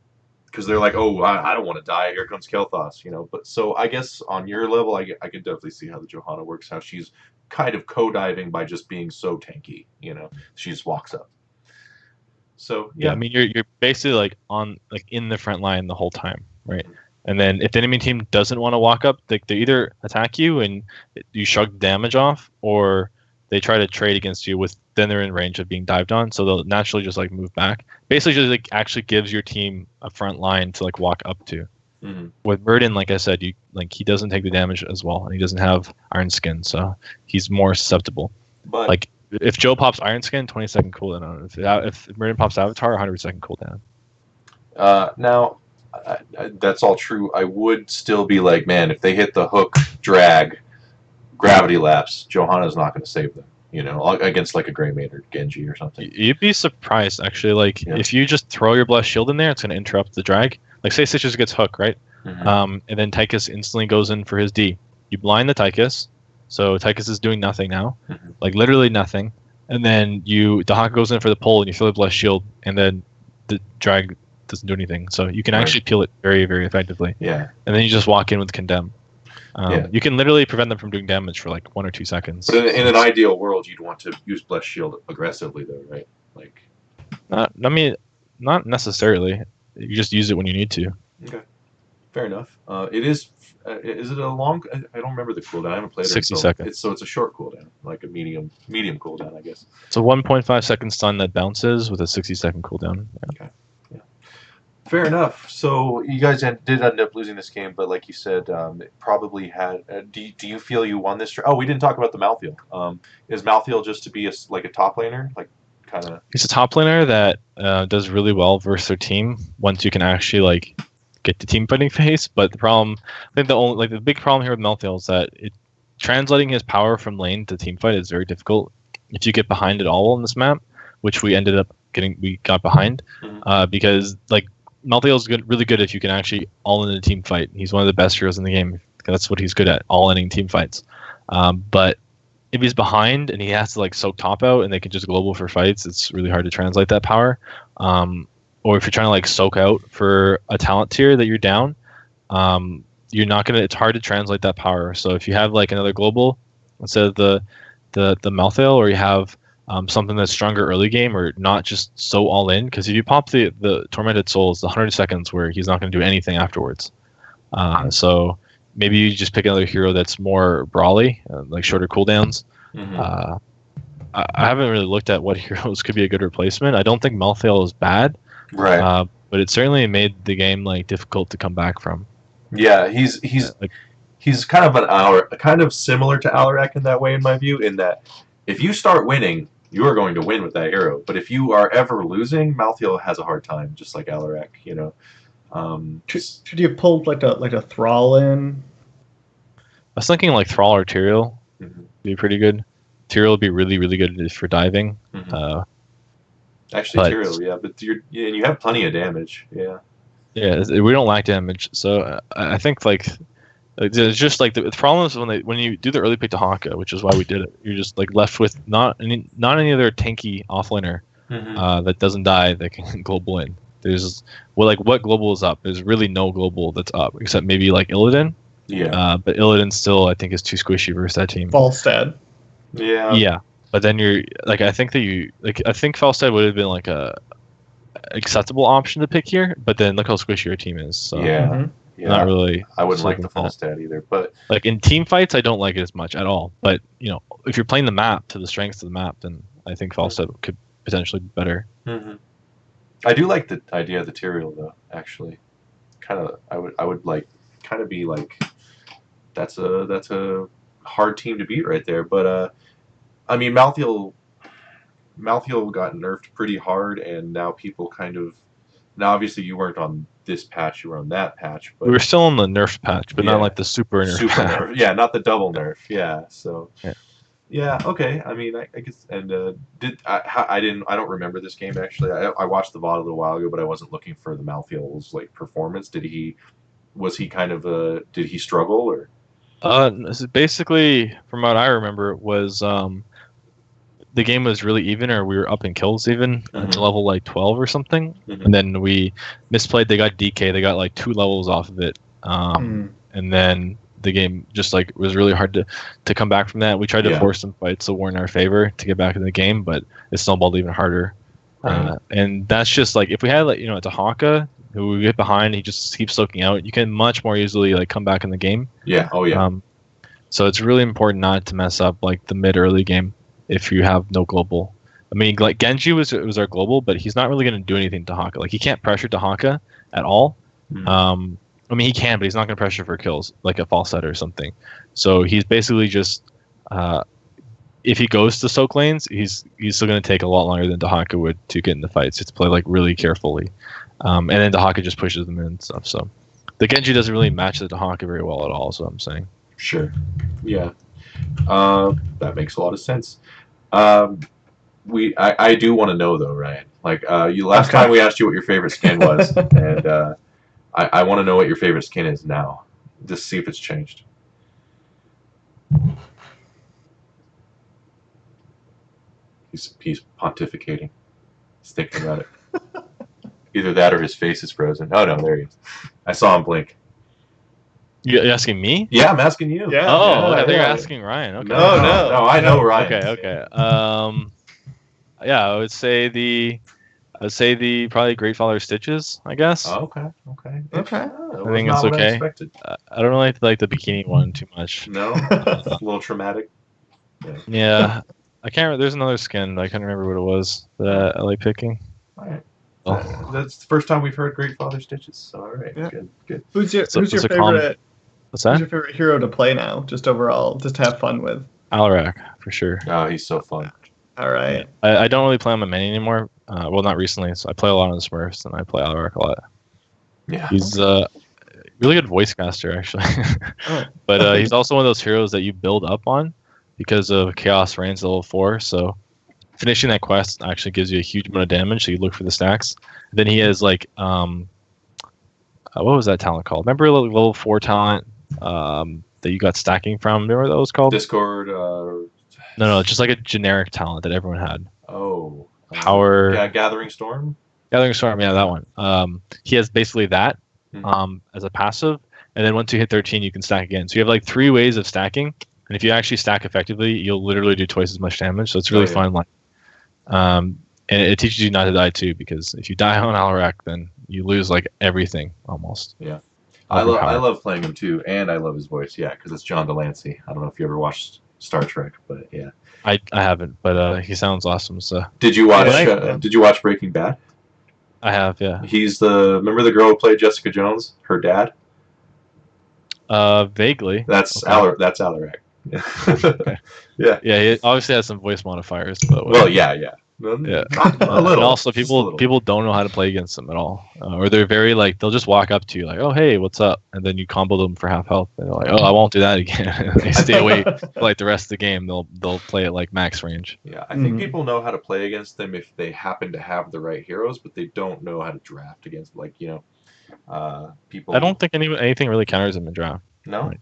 Speaker 1: because they're like, oh, I don't want to die. Here comes Kel'Thas, But so I guess on your level, I could definitely see how the Johanna works, how she's kind of co-diving by just being so tanky, she just walks up. So yeah,
Speaker 2: I mean you're basically like in the front line the whole time, right? And then if the enemy team doesn't want to walk up, they either attack you and you shrug damage off, or they try to trade against you then they're in range of being dived on, so they'll naturally just like move back. Basically just like actually gives your team a front line to like walk up to.
Speaker 1: Mm-hmm.
Speaker 2: With Murden, like I said, he doesn't take the damage as well, and he doesn't have Iron Skin, so he's more susceptible.
Speaker 1: But
Speaker 2: like if Joe pops Iron Skin, 20-second cooldown on it. If Murden pops Avatar, 100-second cooldown.
Speaker 1: Now that's all true. I would still be like, man, if they hit the hook, drag, gravity lapse, Johanna's not going to save them. Against like a Grey Maid or Genji or something.
Speaker 2: You'd be surprised, actually. Like if you just throw your Blessed Shield in there, it's going to interrupt the drag. Like say Stitches gets hook, right?
Speaker 1: Mm-hmm.
Speaker 2: And then Tychus instantly goes in for his D. You blind the Tychus, so Tychus is doing nothing now, like literally nothing. And then the Hawk goes in for the pull, and you throw the Blessed Shield, and then the drag doesn't do anything, so you can actually peel it very, very effectively.
Speaker 1: Yeah.
Speaker 2: And then you just walk in with Condemn. You can literally prevent them from doing damage for like 1 or 2 seconds.
Speaker 1: But in an ideal world, you'd want to use Blessed Shield aggressively, though, right? Like,
Speaker 2: not necessarily. You just use it when you need to.
Speaker 1: Okay, fair enough. It is. Is it a long? I don't remember the cooldown. I haven't played it.
Speaker 2: 60 seconds.
Speaker 1: It's a short cooldown, like a medium cooldown, I guess.
Speaker 2: It's a 1.5-second stun that bounces with a 60-second cooldown.
Speaker 1: Yeah. Okay. Yeah. Fair enough. So you guys did end up losing this game, but like you said, it probably had. Do you feel you won this? Oh, we didn't talk about the Malthael. Is Malthael just to be a top laner, like kind of?
Speaker 2: He's a top laner that does really well versus their team once you can actually like get the team fighting phase. But the problem, I think the big problem here with Malthael is that translating his power from lane to team fight is very difficult if you get behind at all on this map, which we ended up we got behind because like Malthael is really good if you can actually all in a team fight. He's one of the best heroes in the game. That's what he's good at, all inning team fights. But if he's behind and he has to like soak top out and they can just global for fights, it's really hard to translate that power. Or if you're trying to like soak out for a talent tier that you're down, you're not gonna. It's hard to translate that power. So if you have like another global instead of the Malthael, or you have something that's stronger early game, or not just so all in, because if you pop the Tormented Souls, the 100 seconds where he's not going to do anything afterwards. So maybe you just pick another hero that's more brawly, like shorter cooldowns. I haven't really looked at what heroes could be a good replacement. I don't think Malthael is bad.
Speaker 1: Right.
Speaker 2: But it certainly made the game like difficult to come back from.
Speaker 1: Yeah, he's kind of similar to Alarak in that way, in my view, in that if you start winning, you are going to win with that hero. But if you are ever losing, Malthael has a hard time, just like Alarak, you know.
Speaker 3: Should you pull like a Thrall in?
Speaker 2: I was thinking like Thrall or Tyrael would be pretty good. Tyrael would be really, really good for diving.
Speaker 1: Actually, Tyrael, yeah, but you have plenty of damage, yeah.
Speaker 2: Yeah, we don't lack damage, so I think like it's just like the problem is when you do the early pick to Honka, which is why we did it. You're just like left with not any other tanky offlaner that doesn't die that can global in. There's what global is up? There's really no global that's up except maybe like Illidan.
Speaker 1: Yeah.
Speaker 2: But Illidan still I think is too squishy versus that team.
Speaker 3: Falstad.
Speaker 1: Yeah.
Speaker 2: Yeah, but then you're like I think Falstad would have been like a acceptable option to pick here, but then look how squishy your team is. So
Speaker 1: yeah.
Speaker 2: Not really.
Speaker 1: I wouldn't like the Falstad either, but
Speaker 2: like in team fights, I don't like it as much at all. But you know, if you're playing the map to the strengths of the map, then I think Falstad could potentially be better.
Speaker 1: I do like the idea of the Tyrael though. Actually, kind of, I would like kind of be like that's a hard team to beat right there. But I mean, Malthael got nerfed pretty hard, and now people kind of obviously you weren't on this patch, you were on that patch, but
Speaker 2: we were still on the nerf patch, but not like the super nerf.
Speaker 1: Nerf, yeah, not the double nerf, yeah. So yeah, okay. I mean, I guess, and I don't remember this game actually. I watched the VOD a little while ago, but I wasn't looking for the Malthael's like performance. Did he struggle or?
Speaker 2: Basically, from what I remember, was the game was really even, or we were up in kills even to level like 12 or something, and then we misplayed. They got DK. They got like 2 levels off of it, and then the game just like was really hard to come back from that. We tried to force some fights that were in our favor to get back in the game, but it snowballed even harder. And that's just like if we had like it's a Honka who we get behind, he just keeps soaking out. You can much more easily like come back in the game.
Speaker 1: Yeah. Oh yeah.
Speaker 2: So it's really important not to mess up like the mid early game if you have no global. I mean, like Genji was our global, but he's not really going to do anything to Honka. Like he can't pressure to Honka at all. I mean, he can, but he's not going to pressure for kills like a Falstad or something. So he's basically just if he goes to soak lanes, he's still going to take a lot longer than Dahaka would to get in the fights. It's play like really carefully, and then Dahaka just pushes them in and stuff. So the Genji doesn't really match the Dahaka very well at all. So I'm saying.
Speaker 1: Sure. Yeah. That makes a lot of sense. I do want to know though, Ryan. Like last time we asked you what your favorite skin was, and I want to know what your favorite skin is now. Just see if it's changed. He's pontificating. He's thinking about it. Either that or his face is frozen. Oh no, there he is. I saw him blink.
Speaker 2: You're asking me?
Speaker 1: Yeah, I'm asking you.
Speaker 3: Yeah.
Speaker 2: Oh, I think you're asking Ryan. Okay.
Speaker 1: No, I know Ryan.
Speaker 2: Okay. Yeah, I would say the probably Great Father Stitches, I guess.
Speaker 1: Oh, okay.
Speaker 2: I think it's okay. I don't really like the bikini one too much.
Speaker 1: No, a little traumatic.
Speaker 2: Yeah. I can't remember. There's another skin. I can't remember what it was that I like picking.
Speaker 1: All right. That's the first time we've heard Great Father Stitches. So, all right. Yeah. Good.
Speaker 3: Who's your favorite?
Speaker 2: What's that?
Speaker 3: Who's your favorite hero to play now? Just overall, just to have fun with.
Speaker 2: Alarak, for sure.
Speaker 1: Oh, he's so fun.
Speaker 3: All right.
Speaker 2: I don't really play on my main anymore. Well, not recently. So I play a lot on the Smurfs, and I play Alarak a lot.
Speaker 1: Yeah.
Speaker 2: He's really good voice caster, actually. But he's also one of those heroes that you build up on because of Chaos Reigns level 4. So finishing that quest actually gives you a huge amount of damage. So you look for the stacks. Then he has like what was that talent called? Remember level 4 talent that you got stacking from? Remember what that was called?
Speaker 1: Discord.
Speaker 2: No, just like a generic talent that everyone had.
Speaker 1: Oh.
Speaker 2: Power.
Speaker 1: Yeah, Gathering Storm.
Speaker 2: Gathering Storm, yeah, that one. He has basically that as a passive, and then once you hit 13, you can stack again. So you have like 3 ways of stacking, and if you actually stack effectively, you'll literally do twice as much damage. So it's really fun. Like, and it teaches you not to die too, because if you die on Alarak, then you lose like everything almost.
Speaker 1: Yeah. I love playing him too, and I love his voice. Yeah, because it's John Delancey. I don't know if you ever watched Star Trek, but yeah.
Speaker 2: I haven't, but he sounds awesome. So
Speaker 1: did you watch Breaking Bad?
Speaker 2: I have, yeah.
Speaker 1: Remember the girl who played Jessica Jones? Her dad.
Speaker 2: Vaguely.
Speaker 1: That's
Speaker 2: Okay.
Speaker 1: That's Alarak.
Speaker 2: Okay.
Speaker 1: Yeah.
Speaker 2: Yeah, he obviously has some voice modifiers, but
Speaker 1: Well,
Speaker 2: whatever.
Speaker 1: yeah.
Speaker 2: Yeah.
Speaker 1: A
Speaker 2: And
Speaker 1: little,
Speaker 2: also,
Speaker 1: just a
Speaker 2: people
Speaker 1: little.
Speaker 2: people don't know how to play against them at all, or they're very like they'll just walk up to you like, "Oh, hey, what's up?" And then you combo them for half health, and they're like, "Oh, I won't do that again." And they stay away for like the rest of the game. They'll play it like max range.
Speaker 1: Yeah, I think people know how to play against them if they happen to have the right heroes, but they don't know how to draft against, like,
Speaker 2: I
Speaker 1: people.
Speaker 2: don't think anything really counters him in draft.
Speaker 1: No,
Speaker 2: Like,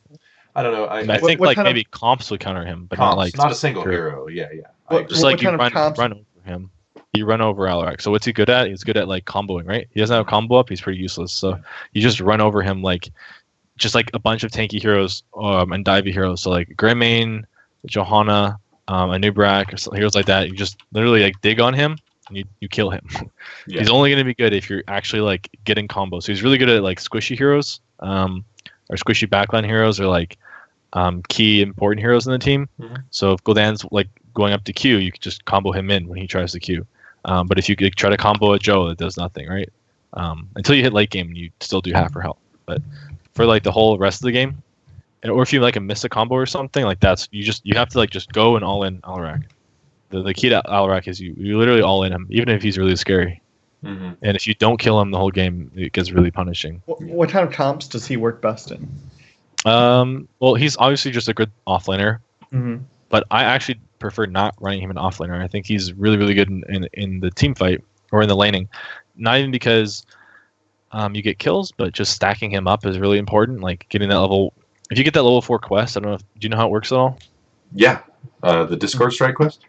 Speaker 1: I don't know.
Speaker 2: I mean, I
Speaker 1: I
Speaker 2: think
Speaker 3: What
Speaker 2: like
Speaker 3: kind of
Speaker 2: maybe comps would counter him, but not
Speaker 1: comps,
Speaker 2: like
Speaker 1: not a
Speaker 2: specific
Speaker 1: single
Speaker 2: hero.
Speaker 1: hero. Yeah, I
Speaker 3: what
Speaker 1: agree.
Speaker 2: Just like
Speaker 3: what kind of comps?
Speaker 2: run over him. You run over Alarak. So what's he good at? He's good at like comboing, right? He doesn't have a combo up. He's pretty useless. So you just run over him like just like a bunch of tanky heroes and divey heroes. So like Greymane, Johanna, Anubrak, or heroes like that. You just literally like dig on him and you kill him.
Speaker 1: Yeah.
Speaker 2: He's only going to be good if you're actually like getting combos. So he's really good at like squishy heroes, or squishy backline heroes, or like key important heroes in the team.
Speaker 1: Mhm.
Speaker 2: So if Gul'dan's like going up to Q, you can just combo him in when he tries to Q. But if you like, try to combo a Joe, it does nothing, right? Until you hit late game, you still do half her health. But for like the whole rest of the game, or if you like miss a combo or something, like that's you have to like just go and all in Alarak. The key to Alarak is you literally all in him, even if he's really scary.
Speaker 1: Mm-hmm.
Speaker 2: And if you don't kill him the whole game, it gets really punishing.
Speaker 3: What kind of comps does he work best in?
Speaker 2: Well, he's obviously just a good offlaner,
Speaker 3: Mm-hmm.
Speaker 2: but I actually prefer not running him an offlaner. I think he's really, really good in the team fight or in the laning. Not even because you get kills, but just stacking him up is really important. Like getting that level. If you get that level 4 quest, I don't know. Do you know how it works at all?
Speaker 1: Yeah, the Discord Strike quest.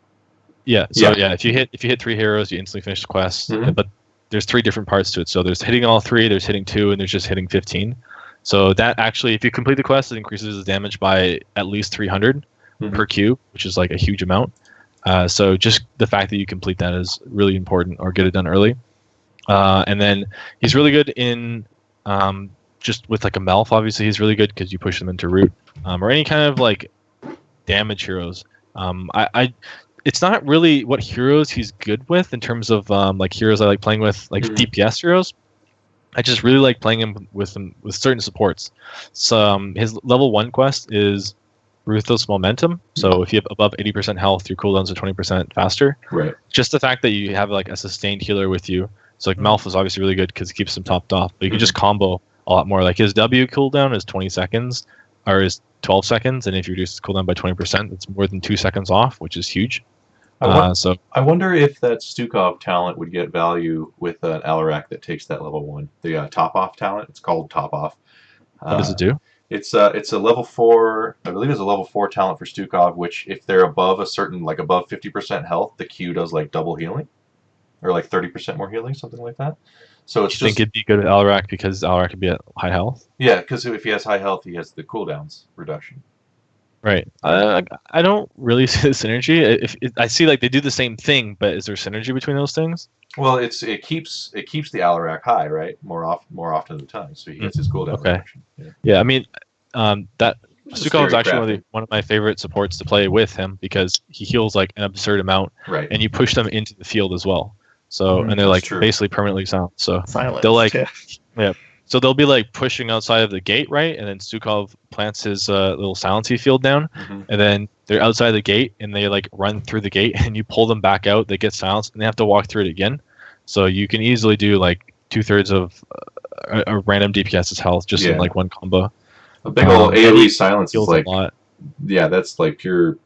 Speaker 2: Yeah. So
Speaker 1: Yeah.
Speaker 2: yeah, if you hit 3 heroes, you instantly finish the quest.
Speaker 1: Mhm.
Speaker 2: But there's 3 different parts to it. So there's hitting all 3, there's hitting 2, and there's just hitting 15. So that actually, if you complete the quest, it increases the damage by at least 300
Speaker 1: Mhm.
Speaker 2: per Q, which is like a huge amount. So just the fact that you complete that is really important, or get it done early. And then he's really good in just with like a Melf. Obviously, he's really good because you push them into root, or any kind of like damage heroes. It's not really what heroes he's good with in terms of like heroes I like playing with, like
Speaker 1: Mhm.
Speaker 2: DPS heroes. I just really like playing him with certain supports. So his level 1 quest is Ruthless Momentum. So if you have above 80% health, your cooldowns are 20% faster.
Speaker 1: Right.
Speaker 2: Just the fact that you have like a sustained healer with you. So like Malf is obviously really good because it keeps him topped off. But you can just combo a lot more. Like his W cooldown is 20 seconds, or is 12 seconds, and if you reduce the cooldown by 20%, it's more than 2 seconds off, which is huge. So
Speaker 1: I wonder if that Stukov talent would get value with an Alarak that takes that level 1. The top off talent. It's called top off.
Speaker 2: what does it do?
Speaker 1: It's a level 4. I believe it's a level 4 talent for Stukov. Which, if they're above a certain, like above 50% health, the Q does like double healing, or like 30% more healing, something like that. So it's
Speaker 2: You think it'd be good with Alarak because Alarak could be at high health?
Speaker 1: yeah, because if he has high health, he has the cooldowns reduction.
Speaker 2: Right. I don't really see the synergy. I see like they do the same thing, but is there synergy between those things?
Speaker 1: Well, it keeps the Alarak high, right? More often than the time, so he gets his cooldown
Speaker 2: Okay.
Speaker 1: reduction. Yeah.
Speaker 2: Yeah, I mean, that
Speaker 1: It's
Speaker 2: Stukov is
Speaker 1: very
Speaker 2: actually
Speaker 1: crafty.
Speaker 2: one of my favorite supports to play with him because he heals like an absurd amount,
Speaker 1: Right.
Speaker 2: and you push them into the field as well. So and they're
Speaker 1: That's
Speaker 2: like
Speaker 1: true.
Speaker 2: basically permanently silent. So
Speaker 3: Silence.
Speaker 2: they'll like
Speaker 3: yeah.
Speaker 2: so they'll be like pushing outside of the gate, right? And then Stukov plants his little silency field down,
Speaker 1: Mhm.
Speaker 2: and then they're outside the gate, and they like run through the gate, and you pull them back out. They get silenced, and they have to walk through it again. So you can easily do like 2/3 of a random DPS's health just in
Speaker 1: Yeah.
Speaker 2: like one combo.
Speaker 1: A big old
Speaker 2: and
Speaker 1: AoE
Speaker 2: he
Speaker 1: silence is
Speaker 2: heals
Speaker 1: like,
Speaker 2: a lot.
Speaker 1: yeah, that's like pure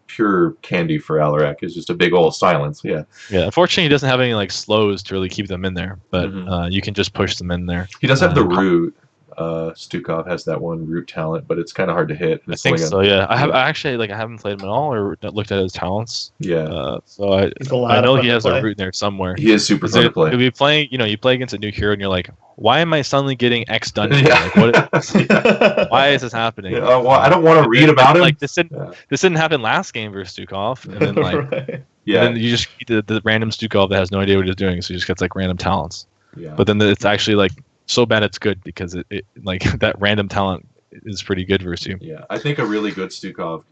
Speaker 1: candy for Alarak. It's just a big old silence. Yeah.
Speaker 2: Yeah, unfortunately, he doesn't have any like slows to really keep them in there, but
Speaker 1: Mhm.
Speaker 2: you can just push them in there.
Speaker 1: He does have the
Speaker 2: and
Speaker 1: root. Stukov has that one root talent, but it's kind of hard to hit. And
Speaker 2: I
Speaker 1: it's
Speaker 2: think
Speaker 1: only
Speaker 2: so. Yeah, I
Speaker 1: yeah.
Speaker 2: actually like I haven't played him at all or looked at his talents.
Speaker 1: Yeah.
Speaker 2: So
Speaker 3: He's a
Speaker 2: I
Speaker 3: lot of
Speaker 2: know
Speaker 3: fun
Speaker 2: he
Speaker 3: to
Speaker 2: has
Speaker 3: play.
Speaker 2: a root in there somewhere.
Speaker 1: He is super fun to play.
Speaker 2: You'll be playing, you play against a new hero and you're like, why am I suddenly getting X done? To me?
Speaker 1: Yeah.
Speaker 2: Like, what? Why is this happening?
Speaker 1: Yeah, well, I don't want to read about him.
Speaker 2: Like this
Speaker 1: Yeah.
Speaker 2: didn't happen last game versus Stukov, and then like
Speaker 3: Right.
Speaker 1: Yeah.
Speaker 2: and then you just get the random Stukov that has no idea what he's doing, so he just gets like random talents.
Speaker 1: Yeah.
Speaker 2: But then it's actually like so bad it's good because it like that random talent is pretty good versus you.
Speaker 1: Yeah, I think a really good Stukov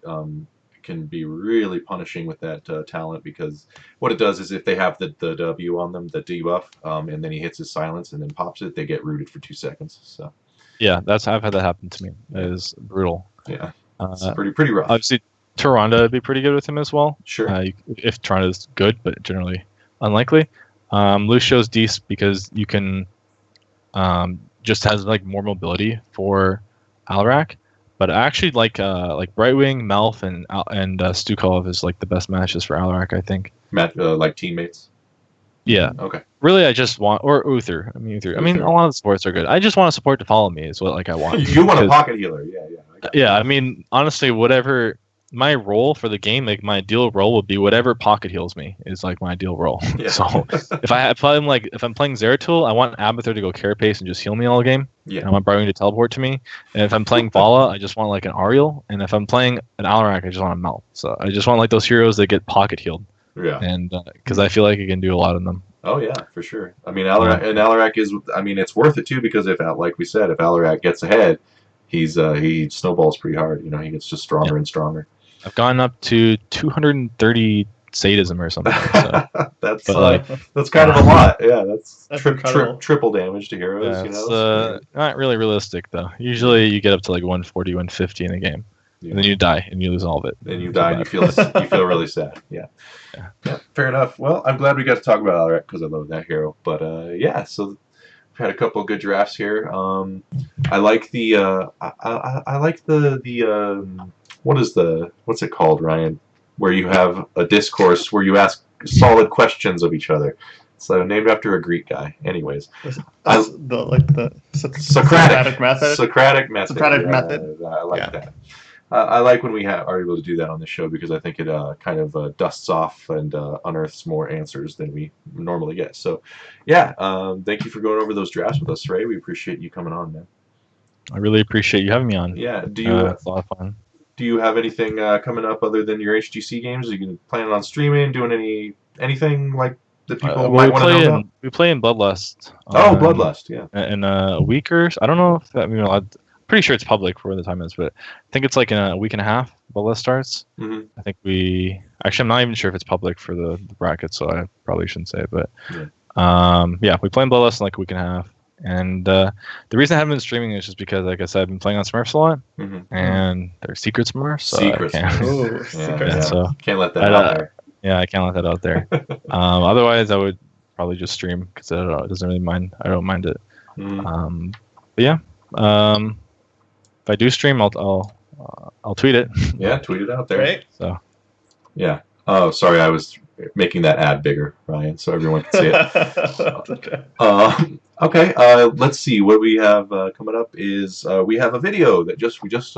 Speaker 1: can be really punishing with that talent, because what it does is if they have the W on them, the debuff, and then he hits his silence and then pops it, they get rooted for 2 seconds. So
Speaker 2: Yeah, I've had that happen to me. It is brutal.
Speaker 1: Yeah, it's
Speaker 2: Uh,
Speaker 1: pretty rough.
Speaker 2: Obviously, Tyrande would be pretty good with him as well.
Speaker 1: Sure.
Speaker 2: If Tyranda's good, but generally unlikely. Lucio's decent because you can just has like more mobility for Alarak. But I actually like Brightwing, Melf, and Stukov is like the best matches for Alarak, I think.
Speaker 1: Like teammates.
Speaker 2: Yeah.
Speaker 1: Okay.
Speaker 2: Really, I just want Uther. I mean, Uther. I mean, a lot of the supports are good. I just want a support to follow me. Is what I want.
Speaker 1: You want a pocket healer? Yeah.
Speaker 2: Yeah. I mean, honestly, whatever my role for the game, like my ideal role would be whatever pocket heals me is like my ideal role.
Speaker 1: Yeah.
Speaker 2: So if I'm playing Zeratul, I want Abathur to go carapace and just heal me all game.
Speaker 1: Yeah.
Speaker 2: And I want Brightwing to teleport to me. And if I'm playing Vala, I just want like an Ariel. And if I'm playing an Alarak, I just want a Melt. So I just want like those heroes that get pocket healed.
Speaker 1: Yeah.
Speaker 2: And because I feel like you can do a lot of them.
Speaker 1: Oh yeah, for sure. I mean, Alarak is. I mean, it's worth it too because like we said, if Alarak gets ahead, he snowballs pretty hard. He gets just stronger and stronger.
Speaker 2: I've gone up to 230 sadism or something. So.
Speaker 1: That's kind of a lot. Yeah, that's triple damage to heroes.
Speaker 2: Yeah, it's not really realistic though. Usually you get up to like 140, 150 in a game. Yeah. And then you die and you lose all of it.
Speaker 1: Then you die and you feel really sad. Yeah. Fair enough. Well, I'm glad we got to talk about Alarak because I love that hero. But so we've had a couple of good drafts here. I like the I like the what's it called, Ryan? Where you have a discourse where you ask solid questions of each other. So named after a Greek guy. Anyways,
Speaker 3: the
Speaker 1: Socratic method.
Speaker 3: Socratic method.
Speaker 1: I like that. I like when we are able to do that on the show because I think it kind of dusts off and unearths more answers than we normally get. So, thank you for going over those drafts with us, Srey. We appreciate you coming on, man.
Speaker 2: I really appreciate you having me on.
Speaker 1: Yeah.
Speaker 2: It's a lot of fun.
Speaker 1: Do you have anything coming up other than your HGC games? Are you planning on streaming, doing anything like that people might want to know about?
Speaker 2: We play in Bloodlust.
Speaker 1: Bloodlust, yeah.
Speaker 2: In a week or I don't know if that pretty sure it's public for when the time is, but I think it's like in a week and a half. Bloodlust starts.
Speaker 1: Mm-hmm.
Speaker 2: I think I'm not even sure if it's public for the bracket, so I probably shouldn't say it. But we play in Bloodlust in like a week and a half. And the reason I haven't been streaming is just because, like I said, I've been playing on Smurfs a lot, and they're secret Smurfs. So
Speaker 1: so can't let that out there.
Speaker 2: Yeah, I can't let that out there. Otherwise, I would probably just stream because I don't mind it. If I do stream, I'll tweet it.
Speaker 1: Yeah, tweet it out there.
Speaker 3: Right.
Speaker 2: So.
Speaker 1: Yeah. Oh, sorry, I was making that ad bigger, Ryan, so everyone can see it. Okay. Let's see what we have coming up. Is we have a video that we just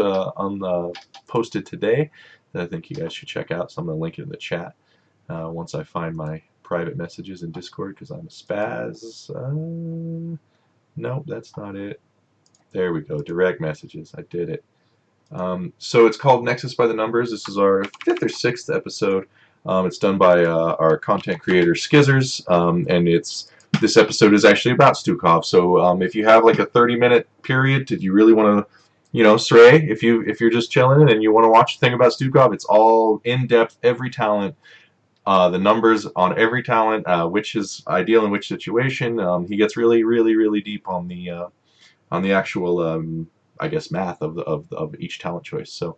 Speaker 1: posted today that I think you guys should check out. So I'm gonna link it in the chat once I find my private messages in Discord because I'm a spaz. Nope, that's not it. There we go. Direct messages. I did it. So it's called Nexus by the Numbers. This is our 5th or 6th episode. It's done by our content creator Skizzers, and this episode is actually about Stukov. So if you have like a 30-minute period, did you really want to, Srey, if you're just chilling and you want to watch a thing about Stukov, it's all in depth, every talent, the numbers on every talent, which is ideal in which situation. He gets really, really, really deep on the actual I guess math of each talent choice. So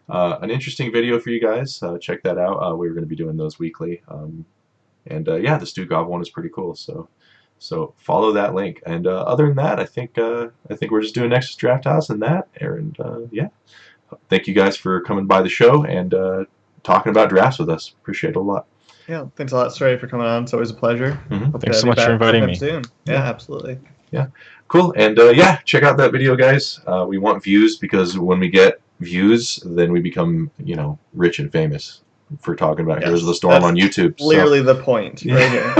Speaker 1: an interesting video for you guys. Check that out. We're going to be doing those weekly. The Stukov one is pretty cool. So follow that link. And other than that, I think we're just doing Nexus Drafthouse and that. And thank you guys for coming by the show and talking about drafts with us. Appreciate it a lot.
Speaker 3: Yeah, thanks a lot, Srey, for coming on. It's always a pleasure.
Speaker 2: Thanks so much for inviting me.
Speaker 3: Soon. Yeah, absolutely.
Speaker 1: Yeah, cool. And check out that video, guys. We want views because when we get views, then we become, rich and famous for talking about Heroes of the Storm on YouTube.
Speaker 3: Clearly the point, right here.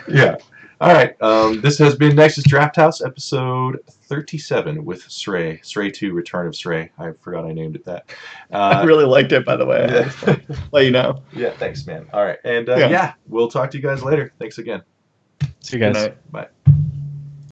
Speaker 1: Yeah. All right. This has been Nexus Drafthouse, episode 37 with Srey. Srey 2, Return of Srey. I forgot I named it that.
Speaker 3: I really liked it, by the way.
Speaker 1: Yeah.
Speaker 3: Let you know.
Speaker 1: Yeah, thanks, man. All right. And we'll talk to you guys later. Thanks again.
Speaker 2: See you guys.
Speaker 3: Good night.
Speaker 1: Bye.